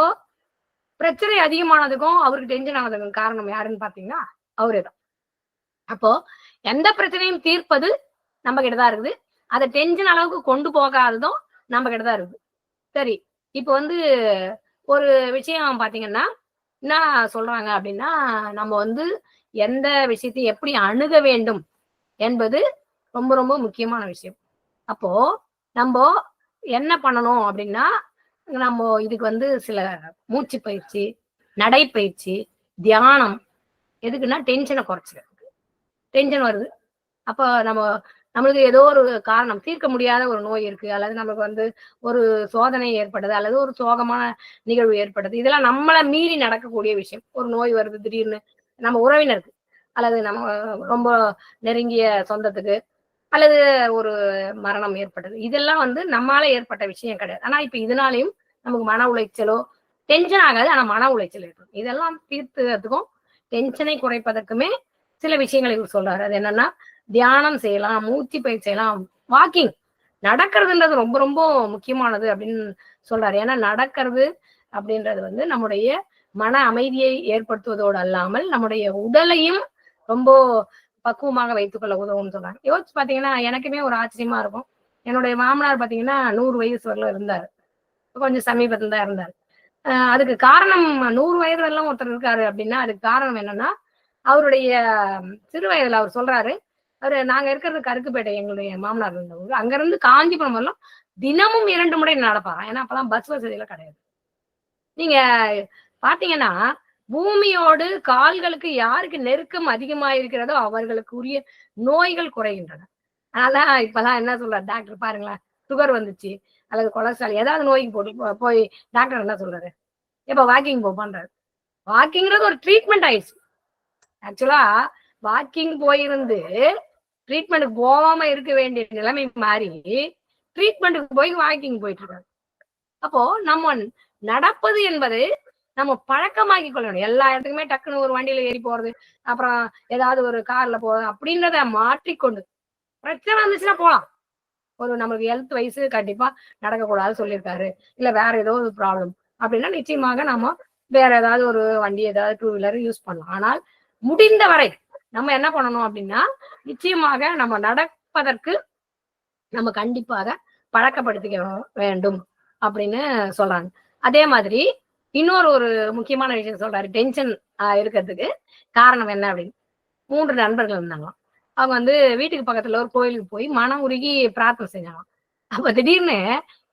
பிரச்சனை அதிகமானதுக்கும் அவருக்கு டென்ஷன் ஆனதுக்கும் காரணம் யாருன்னு பாத்தீங்கன்னா அவரே தான். அப்போ எந்த பிரச்சனையும் தீர்ப்பது நம்ம கிட்டதான் இருக்குது. அதை டென்ஷன் அளவுக்கு கொண்டு போகாததும் நம்ம கிட்டதான் இருக்குது. சரி, இப்போ வந்து ஒரு விஷயம் பாத்தீங்கன்னா என்ன சொல்றாங்க அப்படின்னா, நம்ம வந்து எந்த விஷயத்தையும் எப்படி அணுக வேண்டும் என்பது ரொம்ப ரொம்ப முக்கியமான விஷயம். அப்போ நம்ம என்ன பண்ணணும் அப்படின்னா, நம்ம இதுக்கு வந்து சில மூச்சு பயிற்சி, நடைப்பயிற்சி, தியானம். எதுக்குன்னா டென்ஷனை குறைச்சிக்கிறதுக்கு. டென்ஷன் வருது, அப்போ நம்மளுக்கு ஏதோ ஒரு காரணம், தீர்க்க முடியாத ஒரு நோய் இருக்கு, அல்லது நமக்கு வந்து ஒரு சோதனை ஏற்படுது, அல்லது ஒரு சோகமான நிகழ்வு ஏற்படுது. இதெல்லாம் நம்மளை மீறி நடக்கக்கூடிய விஷயம். ஒரு நோய் வருது திடீர்னு நம்ம உறவினருக்கு, அல்லது நம்ம ரொம்ப நெருங்கிய சொந்தத்துக்கு, அல்லது ஒரு மரணம் ஏற்பட்டது. இதெல்லாம் வந்து நம்மால ஏற்பட்ட விஷயம் கிடையாது. ஆனா இப்ப இதனாலையும் நமக்கு மன உளைச்சலோ, டென்ஷன் ஆகாது, ஆனா மன உளைச்சல் ஏற்படும். இதெல்லாம் தீர்த்துறதுக்கும் டென்ஷனை குறைப்பதற்குமே சில விஷயங்களை சொல்றாரு. அது என்னன்னா, தியானம் செய்யலாம், மூச்சு பயிற்சி செய்யலாம், வாக்கிங், நடக்கிறதுன்றது ரொம்ப ரொம்ப முக்கியமானது அப்படின்னு சொல்றாரு. ஏன்னா நடக்கிறது அப்படின்றது வந்து நம்முடைய மன அமைதியை ஏற்படுத்துவதோடு அல்லாமல் நம்முடைய உடலையும் ரொம்ப பக்குவமாக வைத்துக் கொள்ள உதவும்னு சொல்றாங்க. யோசிச்சு பாத்தீங்கன்னா எனக்குமே ஒரு ஆச்சரியமா இருக்கும். என்னுடைய மாமனார் பாத்தீங்கன்னா 100 வயசு வரல இருந்தாரு, கொஞ்சம் சமீபத்துல தான் இருந்தாரு. அதுக்கு காரணம் 100 வயது வரலாம் ஒருத்தர் இருக்காரு அப்படின்னா அதுக்கு காரணம் என்னன்னா, அவருடைய சிறு வயதுல அவர் சொல்றாரு, நாங்க இருக்கிறது கருக்குப்பேட்டை, எங்களுடைய மாமனார் இருந்த ஊர். அங்க இருந்து காஞ்சிபுரம் வரலாம் தினமும் 2 முறை நடப்பாராம். ஏன்னா அப்பெல்லாம் பஸ் வசதியில கிடையாது. நீங்க பாத்தீங்கன்னா பூமியோடு கால்களுக்கு யாருக்கு நெருக்கம் அதிகமா இருக்கிறதோ அவர்களுக்கு உரிய நோய்கள் குறைகின்றன. அதனால இப்பெல்லாம் என்ன சொல்றாரு டாக்டர் பாருங்களேன், சுகர் வந்துச்சு அல்லது கொலஸ்ட்ரால் ஏதாவது நோய்க்கு போட்டு போய் டாக்டர் என்ன சொல்றாரு, இப்ப வாக்கிங் பண்றாரு. வாக்கிங்கிறது ஒரு ட்ரீட்மெண்ட் ஆயிடுச்சு. ஆக்சுவலா வாக்கிங் போயிருந்து ட்ரீட்மெண்ட்டுக்கு போகாம இருக்க வேண்டிய நிலைமை மாறி ட்ரீட்மெண்ட்டுக்கு போய் வாக்கிங் போயிட்டு இருக்காரு. அப்போ நம்ம நடப்பது என்பது நம்ம பழக்கமாக்கி கொள்ளணும். எல்லா இடத்துக்குமே டக்குன்னு ஒரு வண்டியில ஏறி போறது, அப்புறம் ஏதாவது ஒரு கார்ல போறது அப்படின்றத மாற்றிக்கொண்டு, பிரச்சனை வந்துச்சுன்னா போலாம். ஒரு நம்மளுக்கு ஹெல்த் வைஸ் கண்டிப்பா நடக்கக்கூடாது சொல்லியிருக்காரு, இல்ல வேற ஏதோ ஒரு ப்ராப்ளம் அப்படின்னா நிச்சயமாக நம்ம வேற ஏதாவது ஒரு வண்டி, ஏதாவது 2 வீலர் யூஸ் பண்ணலாம். ஆனால் முடிந்த வரை நம்ம என்ன பண்ணணும் அப்படின்னா, நிச்சயமாக நம்ம நடப்பதற்கு நம்ம கண்டிப்பாக பழக்கப்படுத்திக்க வேண்டும் அப்படின்னு சொல்றாங்க. அதே மாதிரி இன்னொரு ஒரு முக்கியமான விஷயம் சொல்றாரு, டென்ஷன் இருக்கிறதுக்கு காரணம் என்ன அப்படின்னு. 3 நண்பர்கள் இருந்தாங்களாம். அவங்க வந்து வீட்டுக்கு பக்கத்துல ஒரு கோயிலுக்கு போய் மனம் உருகி பிரார்த்தனை செஞ்சாங்களாம். அப்ப திடீர்னு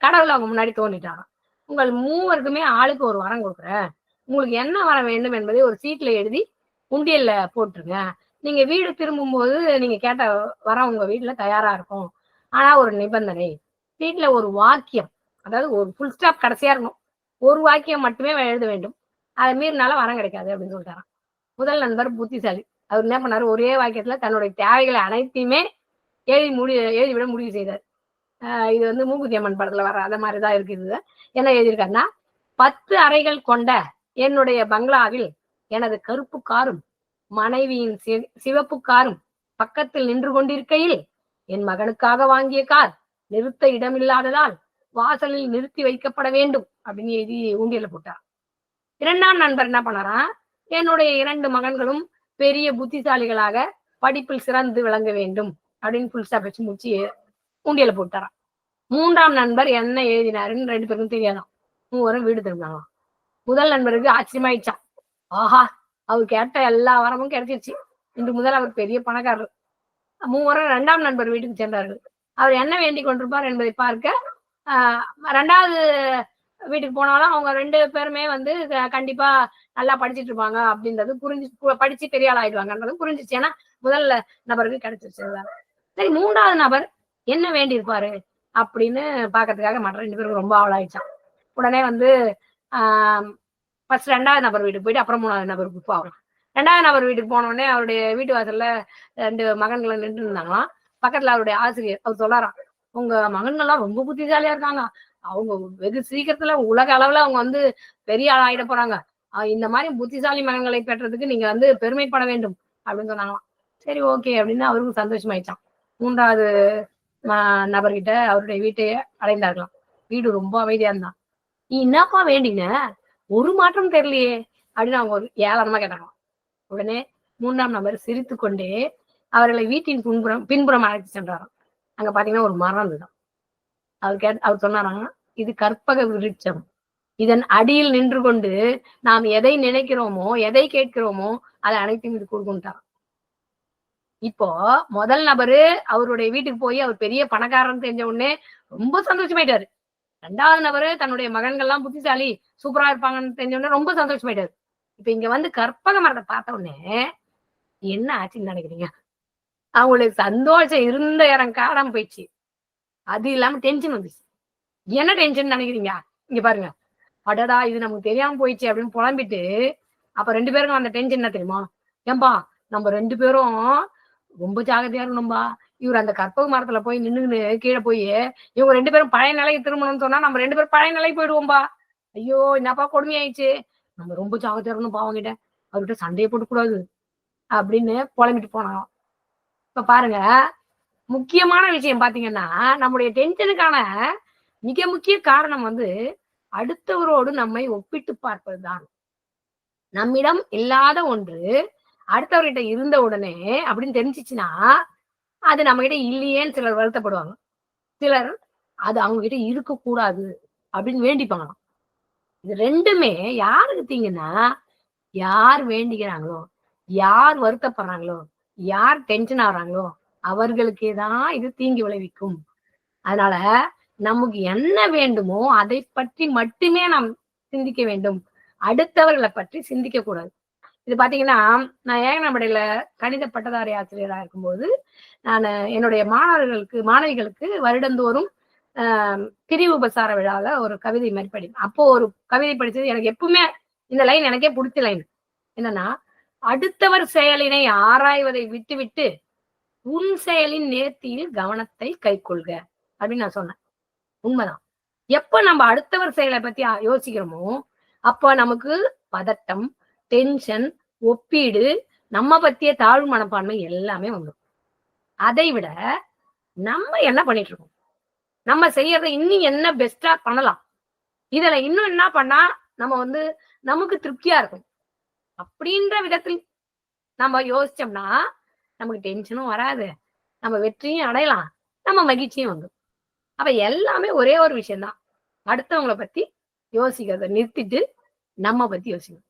கடவுள் அவங்க முன்னாடி தோண்டிட்டாராம், உங்கள் 3 ஆளுக்கு ஒரு வரம் கொடுக்குறேன், உங்களுக்கு என்ன வரம் வேண்டும் என்பதை ஒரு சீட்ல எழுதி உண்டியல்ல போட்டுருங்க. நீங்க வீடு திரும்பும் போது நீங்க கேட்ட வரம் உங்க வீட்டுல தயாரா இருக்கும். ஆனா ஒரு நிபந்தனை, வீட்டுல ஒரு வாக்கியம், அதாவது ஒரு ஃபுல் ஸ்டாப் கடைசியா இருக்கும், ஒரு வாக்கியம் மட்டுமே எழுத வேண்டும், அதை மீறினால வரம் கிடைக்காது அப்படின்னு சொல்லிட்டாராம். முதல் நண்பர் புத்திசாலி, அவர் என்ன பண்ணாரு, ஒரே வாக்கியத்துல தன்னுடைய தேவைகளை அனைத்தையுமே எழுதிவிட முடிவு செய்தார். இது வந்து மூக்குத்தி அம்மன் படத்துல வர அந்த மாதிரிதான் இருக்குது. என்ன எழுதியிருக்காருன்னா, 10 அறைகள் கொண்ட என்னுடைய பங்களாவில் எனது கருப்பு காரும் மனைவியின் சிவப்பு காரும் பக்கத்தில் நின்று கொண்டிருக்கையில் என் மகனுக்காக வாங்கிய கார் நிறுத்த இடமில்லாததால் வாசலில் நிறுத்தி வைக்கப்பட வேண்டும் அப்படின்னு எழுதி ஊண்டியல போட்டார். 2ஆம் நண்பர் என்ன பண்ணாராம், என்னுடைய 2 மகன்களும் பெரிய புத்திசாலிகளாக படிப்பில் சிறந்து விளங்க வேண்டும் அப்படின்னு புல் ஸ்டாப் வச்சு முடிச்சு ஊண்டியல போட்டாராம். 3ஆம் நண்பர் என்ன எழுதினாருன்னு 2 பேருக்கும் தெரியாதான். 3 வீடு திரும்பினாங்களாம். முதல் நண்பருக்கு ஆச்சரியமாயிடுச்சான், ஆஹா அவர் கேட்ட எல்லா வரமும் கிடைச்சிருச்சு, இன்று முதல் அவர் பெரிய பணக்காரர். 3 2ஆம் நண்பர் வீட்டுக்கு சென்றார்கள். அவர் என்ன வேண்டிக் கொண்டிருப்பார் என்பதை பார்க்க 2வது வீட்டுக்கு போனாலும் அவங்க 2 பேருமே வந்து கண்டிப்பா நல்லா படிச்சுட்டு இருப்பாங்க அப்படின்றது புரிஞ்சு, படிச்சு பெரிய ஆள் ஆயிடுவாங்கன்றது புரிஞ்சிச்சு. ஏன்னா முதல்ல நபருக்கு கிடைச்சிருச்சு. சரி, 3வது நபர் என்ன வேண்டி இருப்பாரு அப்படின்னு பாக்கிறதுக்காக மற்ற 2 பேருக்கு ரொம்ப ஆவலாயிடுச்சான். உடனே வந்து ஃபர்ஸ்ட் 2வது நபர் வீட்டுக்கு போயிட்டு அப்புறம் 3வது நபருக்கு போகலாம். 2வது நபர் வீட்டுக்கு போன உடனே அவருடைய வீட்டு வாசல்ல 2 மகன்களை நின்று இருந்தாங்களாம். பக்கத்துல அவருடைய ஆசிரியர் அவர் சொல்லாராம், உங்க மகன்கள்லாம் ரொம்ப புத்திசாலியா இருக்காங்க, அவங்க வெகு சீக்கிரத்துல உலக அளவுல அவங்க வந்து பெரிய ஆள் ஆயிட போறாங்க, இந்த மாதிரி புத்திசாலி மகன்களை பெற்றதுக்கு நீங்க வந்து பெருமைப்பட வேண்டும் அப்படின்னு சொன்னாங்களாம். சரி ஓகே அப்படின்னு அவருக்கும் சந்தோஷமாயிடுச்சான். 3வது நபர்கிட்ட அவருடைய வீட்டை அடைந்தார்களாம். வீடு ரொம்ப அமைதியா இருந்தான். நீ என்னப்பா வேண்டின, ஒரு மாற்றம் தெரியலையே அப்படின்னு அவங்க ஒரு ஏளனமா கேட்டாங்களாம். உடனே 3ஆம் நபர் சிரித்து கொண்டே அவர்களை வீட்டின் பின்புறம் அழைத்து சென்றாராம். அங்க பாத்தீங்கன்னா ஒரு மரம் இருந்துதான். அவர் சொன்னாராங்க, இது கற்பக விருட்சம். இதன் அடியில் நின்று கொண்டு நாம் எதை நினைக்கிறோமோ எதை கேட்கிறோமோ அதை அனைத்தையும் இது கொடுக்கும்ட்டாராம். இப்போ முதல் நபரு அவருடைய வீட்டுக்கு போய் அவர் பெரிய பணக்காரன் தெரிஞ்ச உடனே ரொம்ப சந்தோஷமாயிட்டாரு. 2வது நபரு தன்னுடைய மகன்கள்லாம் புத்திசாலி சூப்பரா இருப்பாங்கன்னு தெரிஞ்ச உடனே ரொம்ப சந்தோஷமாயிட்டாரு. இப்ப இங்க வந்து கற்பக மரத்தை பார்த்த உடனே என்ன ஆச்சுன்னு நினைக்கிறீங்க? அவங்களுக்கு சந்தோஷம் இருந்த இடம் காணாம போயிடுச்சு. அது இல்லாம டென்ஷன் வந்துச்சு. என்ன டென்ஷன் நினைக்கிறீங்க? இங்க பாருங்க, அடடா இது நமக்கு தெரியாம போயிடுச்சு அப்படின்னு புலம்பிட்டு அப்ப 2 பேருக்கும் அந்த டென்ஷன் என்ன தெரியுமா? ஏன்பா நம்ம 2 பேரும் ரொம்ப ஜாகிரதையா இருக்கணும்பா. இவர் அந்த கற்பக மரத்துல போய் நின்னுன்னு கீழே போய் இவங்க 2 பேரும் பழைய நிலைக்கு திரும்பணும்னு சொன்னா நம்ம 2 பேரும் பழைய நிலைக்கு போயிடுவோம்பா. ஐயோ என்னப்பா கொடுமையாயிடுச்சு, நம்ம ரொம்ப ஜாகிரதையா இருக்கணும்பா, அவங்கிட்ட அவர்கிட்ட சண்டையை போட்டுக்கூடாது அப்படின்னு புலம்பிட்டு போனாங்க. இப்ப பாருங்க, முக்கியமான விஷயம் பாத்தீங்கன்னா நம்முடைய டென்ஷனுக்கான மிக முக்கிய காரணம் வந்து அடுத்தவரோடு நம்மை ஒப்பிட்டு பார்ப்பதுதான். நம்மிடம் இல்லாத ஒன்று அடுத்தவர்கிட்ட இருந்த உடனே அப்படின்னு தெரிஞ்சிச்சுன்னா அது நம்ம கிட்ட இல்லையேன்னு சிலர் வருத்தப்படுவாங்க. சிலர் அது அவங்க கிட்ட இருக்கக்கூடாது அப்படின்னு வேண்டிப்பாங்களாம். இது 2மே யாருக்கு தீங்கன்னா, யார் வேண்டிக்கிறாங்களோ, யார் வருத்தப்படுறாங்களோ, யார் டென்ஷன் ஆகுறாங்களோ அவர்களுக்கே தான் இது தீங்கி விளைவிக்கும். அதனால நமக்கு என்ன வேண்டுமோ அதை பற்றி மட்டுமே நாம் சிந்திக்க வேண்டும். அடுத்தவர்களை பற்றி சிந்திக்க கூடாது. இது பாத்தீங்கன்னா, நான் ஏகனப்படையில கணித பட்டதாரி ஆசிரியராக இருக்கும்போது நான் என்னுடைய மாணவிகளுக்கு வருடந்தோறும் பிரிவு உபசார விழால ஒரு கவிதை மாதிரி படிப்பேன். அப்போ ஒரு கவிதை படிச்சது எனக்கு எப்பவுமே இந்த லைன் எனக்கே பிடிச்ச லைன் என்னன்னா, அடுத்தவர் செயலினை ஆராய்வதை விட்டுவிட்டு உன் செயலின் நேர்த்தியில் கவனத்தை கைக்கொள்க அப்படின்னு நான் சொன்னேன். உண்மைதான். எப்ப நம்ம அடுத்தவர் செயலை பத்தி யோசிக்கிறோமோ அப்ப நமக்கு பதட்டம், டென்ஷன், ஒப்பீடு, நம்ம பத்திய தாழ்வு மனப்பான்மை எல்லாமே வந்துடும். அதை விட நம்ம என்ன பண்ணிட்டு இருக்கோம், நம்ம செய்யறத இன்னும் என்ன பெஸ்டா பண்ணலாம், இதுல இன்னும் என்ன பண்ணா நம்ம வந்து நமக்கு திருப்தியா இருக்கும் அப்படின்ற விதத்தில் நம்ம யோசிச்சோம்னா நமக்கு டென்ஷனும் வராது, நம்ம வெற்றியும் அடையலாம், நம்ம மகிழ்ச்சியும் வந்துடும். அப்ப எல்லாமே ஒரே ஒரு விஷயம்தான், அடுத்தவங்களை பத்தி யோசிக்கிறத நிறுத்திட்டு நம்ம பத்தி யோசிக்கணும்.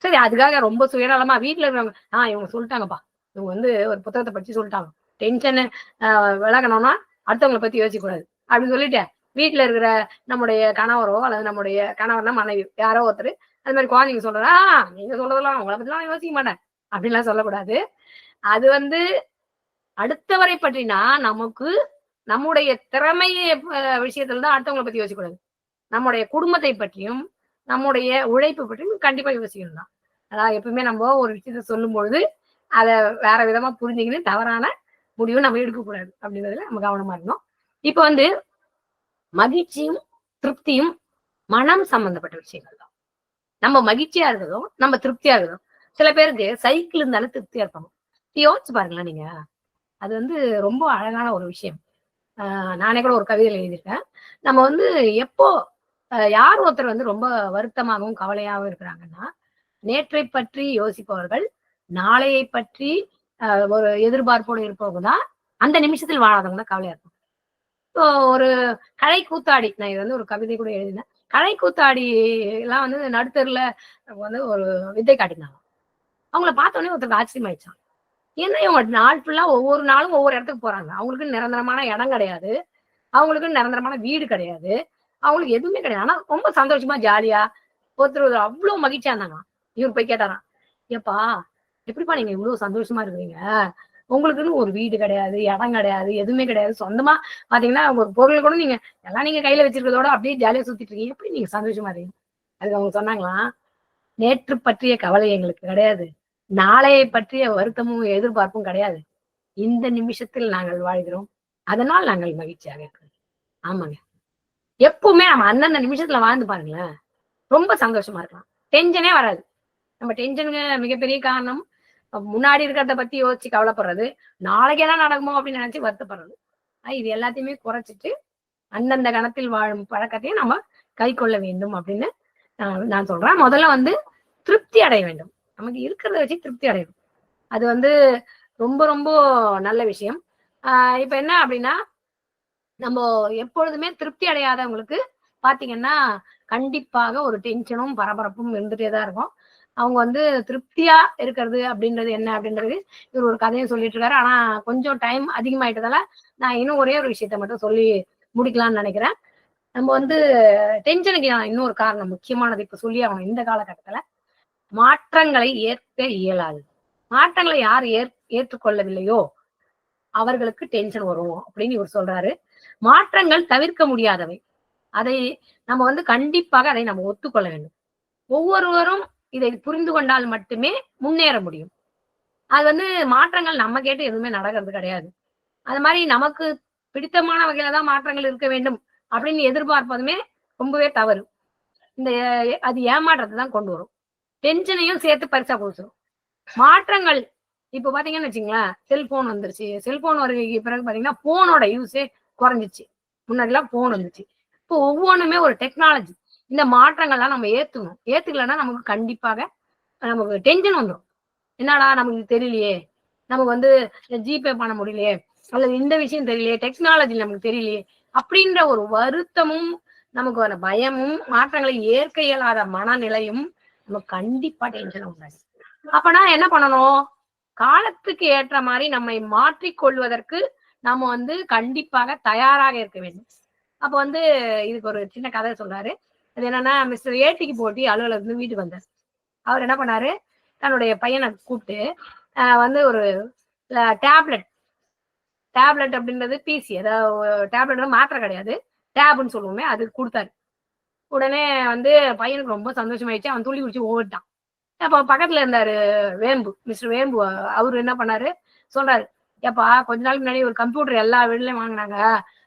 சரி, அதுக்காக ரொம்ப சுயநலமா வீட்டுல இருக்கிறவங்க இவங்க சொல்லிட்டாங்கப்பா, இவங்க வந்து ஒரு புத்தகத்தை படிச்சு சொல்லிட்டாங்க, டென்ஷனு விலகணும்னா அடுத்தவங்களை பத்தி யோசிக்க கூடாது அப்படின்னு சொல்லிட்டு வீட்டுல இருக்கிற நம்முடைய கணவரோ அல்லது நம்முடைய கணவர்னா மனைவி யாரோ ஒருத்தர் அது மாதிரி குழந்தைங்க சொல்றா நீங்க சொல்றதெல்லாம் உங்களை பத்திலாம் யோசிக்க மாட்டேன் அப்படின்லாம் சொல்லக்கூடாது. அது வந்து அடுத்தவரை பற்றினா நமக்கு நம்முடைய திறமைய விஷயத்துல தான் அடுத்தவங்களை பத்தி யோசிக்கக்கூடாது. நம்முடைய குடும்பத்தை பற்றியும் நம்முடைய உழைப்பு பற்றியும் கண்டிப்பா யோசிக்கணும் தான். அதாவது எப்பவுமே நம்ம ஒரு விஷயத்த சொல்லும் பொழுது அதை வேற விதமா புரிஞ்சுக்கின்னு தவறான முடிவு நம்ம எடுக்கக்கூடாது அப்படின்றதுல நம்ம கவனமா இருக்கணும். இப்ப வந்து மகிழ்ச்சியும் திருப்தியும் மனம் சம்பந்தப்பட்ட விஷயங்கள் தான். நம்ம மகிழ்ச்சியா இருக்கிறதும் நம்ம திருப்தியா இருக்கிறோம். சில பேருக்கு சைக்கிள் இருந்தாலும் திருப்தியா இருப்பாங்க. யோசிச்சு பாருங்களேன் நீங்க, அது வந்து ரொம்ப அழகான ஒரு விஷயம். நானே கூட ஒரு கவிதையில் எழுதியிருக்கேன். நம்ம வந்து எப்போ யார் ஒருத்தர் வந்து ரொம்ப வருத்தமாகவும் கவலையாகவும் இருக்கிறாங்கன்னா, நேற்றை பற்றி யோசிப்பவர்கள், நாளையை பற்றி ஒரு எதிர்பார்ப்போடு இருப்பவங்க தான் அந்த நிமிஷத்தில் வாழாதவங்க தான் கவலையா இருக்கும். இப்போ ஒரு கலை கூத்தாடி, நான் இது வந்து ஒரு கவிதை கூட எழுதினேன். கலை கூத்தாடி எல்லாம் வந்து நடுத்தருல வந்து ஒரு வித்தை காட்டினாங்க. அவங்கள பார்த்தோன்னே ஒருத்தருக்கு ஆச்சரியமாயிடுச்சான். ஏன்னா இவங்க நாள் ஃபுல்லா ஒவ்வொரு நாளும் ஒவ்வொரு இடத்துக்கு போறாங்க. அவங்களுக்கு நிரந்தரமான இடம் கிடையாது, அவங்களுக்கு நிரந்தரமான வீடு கிடையாது, அவங்களுக்கு எதுவுமே கிடையாது. ஆனா ரொம்ப சந்தோஷமா ஜாலியா ஒருத்தர் அவ்வளவு மகிழ்ச்சியா இருந்தாங்க. இவர் போய் கேட்டாராம், ஏப்பா எப்படிப்பா நீங்க இவ்வளவு சந்தோஷமா இருக்கிறீங்க, உங்களுக்குன்னு ஒரு வீடு கிடையாது, இடம் கிடையாது, எதுவுமே கிடையாது, சொந்தமா பாத்தீங்கன்னா ஒரு பொருள் கூட நீங்க எல்லாம் நீங்க கையில வச்சிருக்கிறதோட அப்படியே ஜாலியா சுத்திட்டு இருக்கீங்க, எப்படி நீங்க சந்தோஷமா இருக்கீங்க? அதுக்கு அவங்க சொன்னாங்களாம், நேற்று பற்றிய கவலை எங்களுக்கு கிடையாது, நாளையை பற்றிய வருத்தமும் எதிர்பார்ப்பும் கிடையாது, இந்த நிமிஷத்தில் நாங்கள் வாழ்கிறோம், அதனால் நாங்கள் மகிழ்ச்சியாக இருக்கிறோம். ஆமாங்க, எப்பவுமே நம்ம அந்தந்த நிமிஷத்துல வாழ்ந்து பாருங்களேன், ரொம்ப சந்தோஷமா இருக்கலாம். டென்ஷனே வராது. நம்ம டென்ஷனுக்கு மிகப்பெரிய காரணம் முன்னாடி இருக்கிறத பத்தி யோசிச்சு கவலைப்படுறது, நாளைக்கு என்ன நடக்குமோ அப்படின்னு நினைச்சு வருத்தப்படுறது. இது எல்லாத்தையுமே குறைச்சிட்டு அந்தந்த கணத்தில் வாழும் பழக்கத்தையும் நம்ம கை கொள்ள வேண்டும் அப்படின்னு நான் சொல்றேன். முதல்ல வந்து திருப்தி அடைய வேண்டும். நமக்கு இருக்கிறத வச்சு திருப்தி அடையணும். அது வந்து ரொம்ப ரொம்ப நல்ல விஷயம். இப்ப என்ன அப்படின்னா, நம்ம எப்பொழுதுமே திருப்தி அடையாதவங்களுக்கு பாத்தீங்கன்னா கண்டிப்பாக ஒரு டென்ஷனும் பரபரப்பும் இருந்துட்டேதான் இருக்கும். அவங்க வந்து திருப்தியா இருக்கிறது அப்படின்றது என்ன அப்படின்றது இவர் ஒரு கதையை சொல்லிட்டு இருக்காரு. ஆனா கொஞ்சம் டைம் அதிகமாயிட்டதால நான் இன்னும் ஒரே ஒரு விஷயத்த மட்டும் சொல்லி முடிக்கலாம்னு நினைக்கிறேன். நம்ம வந்து டென்ஷனுக்கு இன்னொரு காரணம் முக்கியமானது இப்ப சொல்லி ஆகணும். இந்த காலகட்டத்துல மாற்றங்களை ஏற்க இயலாது. மாற்றங்களை யார் ஏற்றுக்கொள்ளவில்லையோ அவர்களுக்கு டென்ஷன் வரும் அப்படின்னு இவர் சொல்றாரு. மாற்றங்கள் தவிர்க்க முடியாதவை. அதை நம்ம வந்து கண்டிப்பாக அதை நம்ம ஒத்துக்கொள்ள வேண்டும். ஒவ்வொருவரும் இதை புரிந்து கொண்டால் மட்டுமே முன்னேற முடியும். அது வந்து மாற்றங்கள் நம்ம கேட்டு எதுவுமே நடக்கிறது கிடையாது. அது மாதிரி நமக்கு பிடித்தமான வகையில தான் மாற்றங்கள் இருக்க வேண்டும் அப்படின்னு எதிர்பார்ப்பதுமே ரொம்பவே தவறு. இந்த அது ஏமாற்றத்தை தான் கொண்டு வரும். டென்ஷனையும் சேர்த்து பரிசா கொடுத்துரும். மாற்றங்கள் இப்ப பாத்தீங்கன்னு வச்சுங்களேன், செல்போன் வந்துருச்சு. செல்போன் வருகைக்கு பிறகு பாத்தீங்கன்னா போனோட யூஸே குறைஞ்சிச்சு. முன்னாடி எல்லாம் போன் வந்துச்சு. இப்போ ஒவ்வொன்றுமே ஒரு டெக்னாலஜி. இந்த மாற்றங்கள்லாம் நம்ம ஏத்துக்கணும். ஏத்துக்கலன்னா நமக்கு கண்டிப்பாக நமக்கு டென்ஷன் வந்துடும். என்னடா நமக்கு தெரியலையே, நமக்கு வந்து ஜிபே பண்ண முடியலையே, அல்லது இந்த விஷயம் தெரியலையே, டெக்னாலஜி நமக்கு தெரியலையே அப்படின்ற ஒரு வருத்தமும் நமக்கு வர பயமும் மாற்றங்களை ஏற்க இயலாத மனநிலையும் நமக்கு கண்டிப்பா டென்ஷன் உண்டாது. அப்பனா என்ன பண்ணணும்? காலத்துக்கு ஏற்ற மாதிரி நம்மை மாற்றிக்கொள்வதற்கு நம்ம வந்து கண்டிப்பாக தயாராக இருக்க வேண்டும். அப்ப வந்து இதுக்கு ஒரு சின்ன கதை சொல்றாரு. அது என்னன்னா, மிஸ்டர் ஏடிக்கு போட்டி அலுவலகத்துல வீட்டுக்கு வந்தார். அவர் என்ன பண்ணாரு, தன்னுடைய பையனை கூப்பிட்டு வந்து ஒரு டேப்லெட் அப்படின்றது பிசி, அதாவது டேப்லெட் மாத்திரை கிடையாது, டேப்னு சொல்லுவோமே, அது கொடுத்தாரு. உடனே வந்து பையனுக்கு ரொம்ப சந்தோஷமாயிடுச்சு. அவன் துள்ளி குடிச்சு ஓடிட்டான். அப்ப பக்கத்துல இருந்தாரு வேம்பு, மிஸ்டர் வேம்பு. அவரு என்ன பண்ணாரு, சொல்றாரு, ஏப்பா கொஞ்ச நாளுக்கு முன்னாடி ஒரு கம்ப்யூட்டர் எல்லா வீட்லயும் வாங்கினாங்க,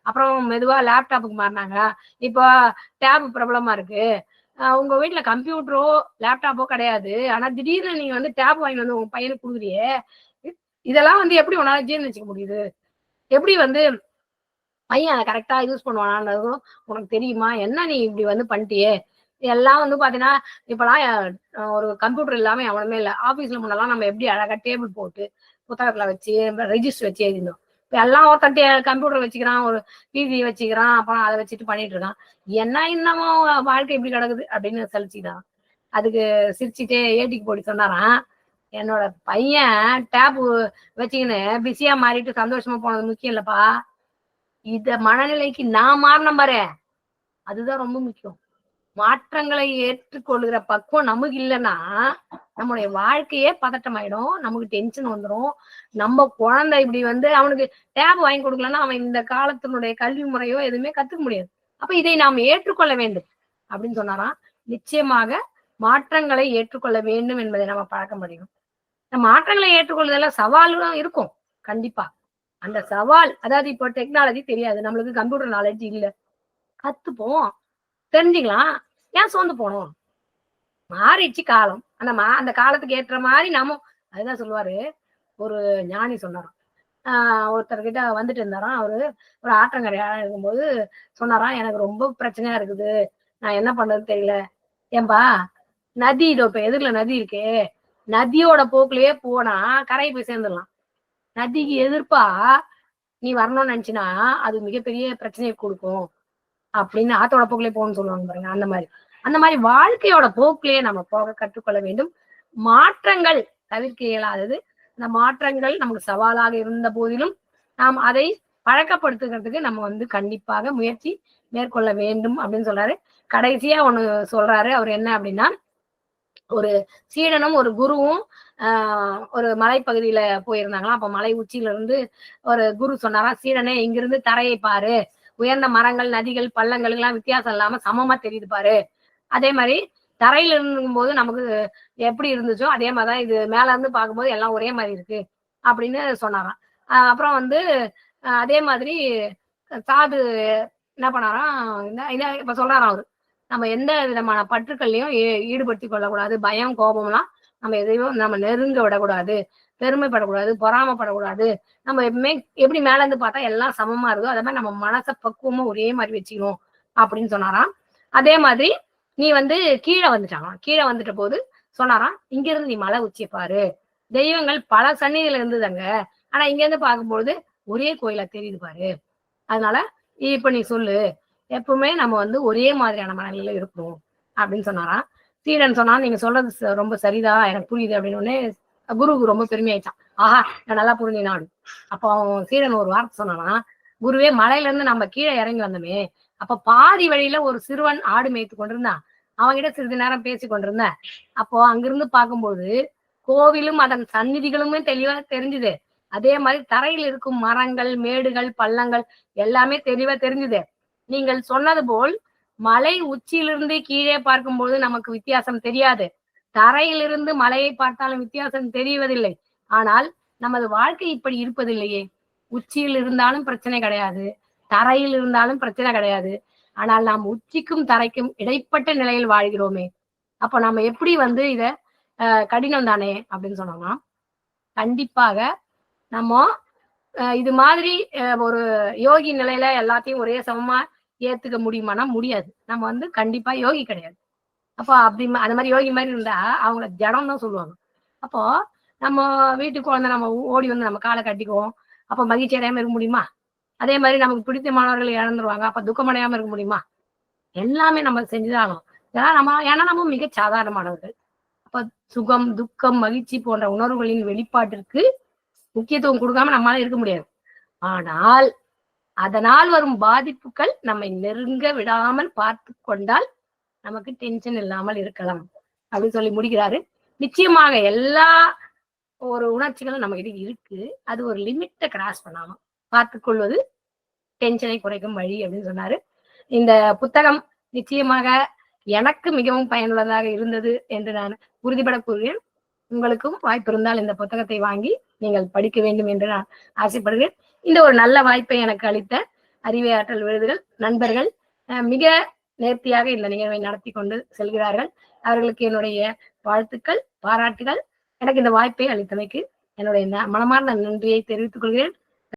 அப்புறம் மெதுவா லேப்டாப்புக்கு மாறினாங்க, இப்போ டேப் பிரபலமா இருக்கு. உங்க வீட்டுல கம்ப்யூட்டரோ லேப்டாப்போ கிடையாது, ஆனா திடீர்னு நீங்க வந்து டேப் வாங்கி வந்து உங்க பையனுக்கு கொடுக்குறியே, இதெல்லாம் வந்து எப்படி உன்னால ஜீர்ணிச்சுக்க முடியுது? எப்படி வந்து பையன் அதை கரெக்டா யூஸ் பண்ணுவானான்றதும் உனக்கு தெரியுமா? என்ன நீ இப்படி வந்து பண்ணிட்டியே? எல்லாம் வந்து பாத்தீங்கன்னா இப்பெல்லாம் ஒரு கம்ப்யூட்டர் இல்லாம எவனுமே இல்லை. ஆபீஸ்ல முன்னெல்லாம் நம்ம எப்படி அழகா டேபிள் போட்டு புத்தகத்துல வச்சு ரெஜிஸ்டர் வச்சு எழுதினோம். இப்ப எல்லாம் ஒருத்தன் கம்ப்யூட்டர் வச்சுக்கிறான், ஒரு பிசி வச்சுக்கிறான், அப்புறம் அதை வச்சுட்டு பண்ணிட்டு இருக்கான். என்ன இன்னமும் வாழ்க்கை இப்படி கிடக்குது அப்படின்னு சலிச்சுதான். அதுக்கு சிரிச்சுட்டே ஏடிக்கு போடி சொன்னாராம், என்னோட பையன் டேப் வச்சுக்கின்னு பிஸியா மாறிட்டு சந்தோஷமா போனது முக்கியம் இல்லப்பா, இத மனநிலைக்கு நான் மாறின பாரு, அதுதான் ரொம்ப முக்கியம். மாற்றங்களை ஏற்றுக்கொள்கிற பக்குவம் நமக்கு இல்லைன்னா நம்முடைய வாழ்க்கையே பதட்டமாயிடும், நமக்கு டென்ஷன் வந்துடும். நம்ம குழந்தை இப்படி வந்து அவனுக்கு டேப் வாங்கி கொடுக்கலன்னா அவன் இந்த காலத்தினுடைய கல்வி முறையோ எதுவுமே கத்துக்க முடியாது. அப்ப இதை நாம் ஏற்றுக்கொள்ள வேண்டும் அப்படின்னு சொன்னாராம். நிச்சயமாக மாற்றங்களை ஏற்றுக்கொள்ள வேண்டும் என்பதை நம்ம பழக்க முடியும். இந்த மாற்றங்களை ஏற்றுக்கொள்வதில் சவாலும் இருக்கும் கண்டிப்பா. அந்த சவால், அதாவது இப்போ டெக்னாலஜி தெரியாது, நம்மளுக்கு கம்ப்யூட்டர் நாலேஜ் இல்லை, கத்துப்போம், தெரிஞ்சுக்கலாம். ஏன் சோர்ந்து போனோம்? மாறிடுச்சு காலம். அந்த காலத்துக்கு ஏற்ற மாதிரி நாம, அதுதான் சொல்லுவாரு, ஒரு ஞானி சொன்னாராம். ஒருத்தர்கிட்ட வந்துட்டு இருந்தாராம். அவரு ஒரு ஆற்றங்கரையா இருக்கும்போது சொன்னாராம், எனக்கு ரொம்ப பிரச்சனையா இருக்குது, நான் என்ன பண்றது தெரியல. ஏன்பா, நதி இதோ இப்ப எதிரில நதி இருக்கே, நதியோட போக்குலயே போனா கரையை போய் சேர்ந்துடலாம். நதிக்கு எதிர்ப்பா நீ வரணும்னு நினைச்சினா அது மிகப்பெரிய பிரச்சனையை கொடுக்கும் அப்படின்னு ஆத்தோட போக்குலயே போகணும்னு சொல்லுவாங்க பாருங்க. அந்த மாதிரி வாழ்க்கையோட போக்குலயே நம்ம போக கற்றுக்கொள்ள வேண்டும். மாற்றங்கள் தவிர்க்க இயலாதது. அந்த மாற்றங்கள் நமக்கு சவாலாக இருந்த போதிலும் நாம் அதை பழக்கப்படுத்துகிறதுக்கு நம்ம வந்து கண்டிப்பாக முயற்சி மேற்கொள்ள வேண்டும் அப்படின்னு சொல்றாரு. கடைசியா ஒண்ணு சொல்றாரு. அவர் என்ன அப்படின்னா, ஒரு சீடனும் ஒரு குருவும் ஒரு மலைப்பகுதியில போயிருந்தாங்களாம். அப்ப மலை உச்சியில இருந்து ஒரு குரு சொன்னாராம், சீடனே இங்கிருந்து தரையை பாரு, உயர்ந்த மரங்கள், நதிகள், பள்ளங்களுக்கு எல்லாம் வித்தியாசம் இல்லாம சமமா தெரியுது பாரு. அதே மாதிரி தரையில இருக்கும் போது நமக்கு எப்படி இருந்துச்சோ அதே மாதிரிதான் இது மேல இருந்து பார்க்கும்போது எல்லாம் ஒரே மாதிரி இருக்கு அப்படின்னு சொன்னாராம். அப்புறம் வந்து அதே மாதிரி சாது என்ன பண்ணாராம், இப்ப சொல்றாராம் அவரு, நம்ம எந்த விதமான பற்றுக்கள்லையும் ஈடுபடுத்திக் கொள்ளக்கூடாது. பயம், கோபம்லாம் நம்ம எதையும் நம்ம நெருங்க விடக்கூடாது. பெருமைப்படக்கூடாது, பொறாமப்படக்கூடாது. நம்ம எப்பவுமே எப்படி மேல இருந்து பார்த்தா எல்லாம் சமமா இருக்கோ அதே மாதிரி நம்ம மனசை பக்குவமா ஒரே மாதிரி வச்சுக்கணும் அப்படின்னு சொன்னாராம். அதே மாதிரி நீ வந்து கீழே வந்துட்டாங்களாம். கீழே வந்துட்ட போது சொன்னாராம், இங்க இருந்து நீ மலை உச்சியை பாரு. தெய்வங்கள் பல சந்நிதியில இருந்ததுங்க. ஆனா இங்க இருந்து பார்க்கும்போது ஒரே கோயிலா தெரியுது பாரு. அதனால இப்ப நீ சொல்லு, எப்பவுமே நம்ம வந்து ஒரே மாதிரியான மனநிலையில இருக்கணும் அப்படின்னு சொன்னாராம். சீடன் சொன்னா, நீங்க சொல்றது ரொம்ப சரிதான், எனக்கு புரியுது அப்படின்னு உடனே குருவுக்கு ரொம்ப பெருமையாயிட்டான். ஆஹா, நான் நல்லா புரிஞ்சினான். அப்போ அவன் சீடன் ஒரு வார்த்தை சொன்னானா, குருவே மலையில இருந்து நம்ம கீழே இறங்கி வந்தோமே, அப்ப பாதி வழியில ஒரு சிறுவன் ஆடு மேய்த்து கொண்டிருந்தான். அவன்கிட்ட சிறிது நேரம் பேசி கொண்டிருந்தேன். அப்போ அங்கிருந்து பார்க்கும்போது கோவிலும் அதன் சந்நிதிகளுமே தெளிவா தெரிஞ்சுது. அதே மாதிரி தரையில் இருக்கும் மரங்கள், மேடுகள், பள்ளங்கள் எல்லாமே தெளிவா தெரிஞ்சுது. நீங்கள் சொன்னது போல் மலை உச்சியிலிருந்து கீழே பார்க்கும்போது நமக்கு வித்தியாசம் தெரியாது. தரையிலிருந்து மலையை பார்த்தாலும் வித்தியாசம் தெரிவதில்லை. ஆனால் நமது வாழ்க்கை இப்படி இருப்பதில்லையே. உச்சியில் இருந்தாலும் பிரச்சனை கிடையாது, தரையில் இருந்தாலும் பிரச்சனை கிடையாது. ஆனால் நாம் உச்சிக்கும் தரைக்கும் இடைப்பட்ட நிலையில் வாழ்கிறோமே. அப்ப நம்ம எப்படி வந்து இத கடினம் தானே அப்படின்னு சொன்னோம்னா, கண்டிப்பாக நம்ம இது மாதிரி ஒரு யோகி நிலையில எல்லாத்தையும் ஒரே சமமா ஏத்துக்க முடியுமானா முடியாது. நம்ம வந்து கண்டிப்பா யோகி கிடையாது. அப்போ அப்படி அந்த மாதிரி யோகி மாதிரி இருந்தா அவங்கள ஜடம் தான் சொல்லுவாங்க. அப்போ நம்ம வீட்டுக்கு குழந்தை நம்ம ஓடி வந்து நம்ம காலை கட்டிக்குவோம். அப்ப மகிழ்ச்சி அடையாம இருக்க முடியுமா? அதே மாதிரி நமக்கு பிடித்த மாணவர்கள் இழந்துருவாங்க. அப்ப துக்கம் அடையாம இருக்க முடியுமா? எல்லாமே நம்ம செஞ்சுதான் ஆகணும். ஏன்னா நம்ம மிக சாதாரணமானவர்கள். அப்ப சுகம், துக்கம், மகிழ்ச்சி போன்ற உணர்வுகளின் வெளிப்பாட்டிற்கு முக்கியத்துவம் கொடுக்காம நம்மளால இருக்க முடியாது. ஆனால் அதனால் வரும் பாதிப்புகள் நம்மை நெருங்க விடாமல் பார்த்து கொண்டால் நமக்கு டென்ஷன் இல்லாமல் இருக்கலாம் அப்படின்னு சொல்லி முடிக்கிறாரு. நிச்சயமாக எல்லா ஒரு உணர்ச்சிகளும் நம்ம கிட்ட இருக்கு. அது ஒரு லிமிட்டை கிராஸ் பண்ணாம பார்த்துக் கொள்வது டென்ஷனை குறைக்கும் வழி அப்படின்னு சொன்னாரு. இந்த புத்தகம் நிச்சயமாக எனக்கு மிகவும் பயனுள்ளதாக இருந்தது என்று நான் உறுதிபட கூறுகிறேன். உங்களுக்கும் வாய்ப்பு இருந்தால் இந்த புத்தகத்தை வாங்கி நீங்கள் படிக்க வேண்டும் என்று நான் ஆசைப்படுகிறேன். இந்த ஒரு நல்ல வாய்ப்பை எனக்கு அளித்த அறிவை ஆற்றல் விருதுகள் நண்பர்கள் மிக நேர்த்தியாக இந்த நிகழ்வை நடத்தி கொண்டு செல்கிறார்கள். அவர்களுக்கு என்னுடைய வாழ்த்துக்கள், பாராட்டுகள். எனக்கு இந்த வாய்ப்பை அளித்தமைக்கு என்னுடைய மனமார்ந்த நன்றியை தெரிவித்துக் கொள்கிறேன்.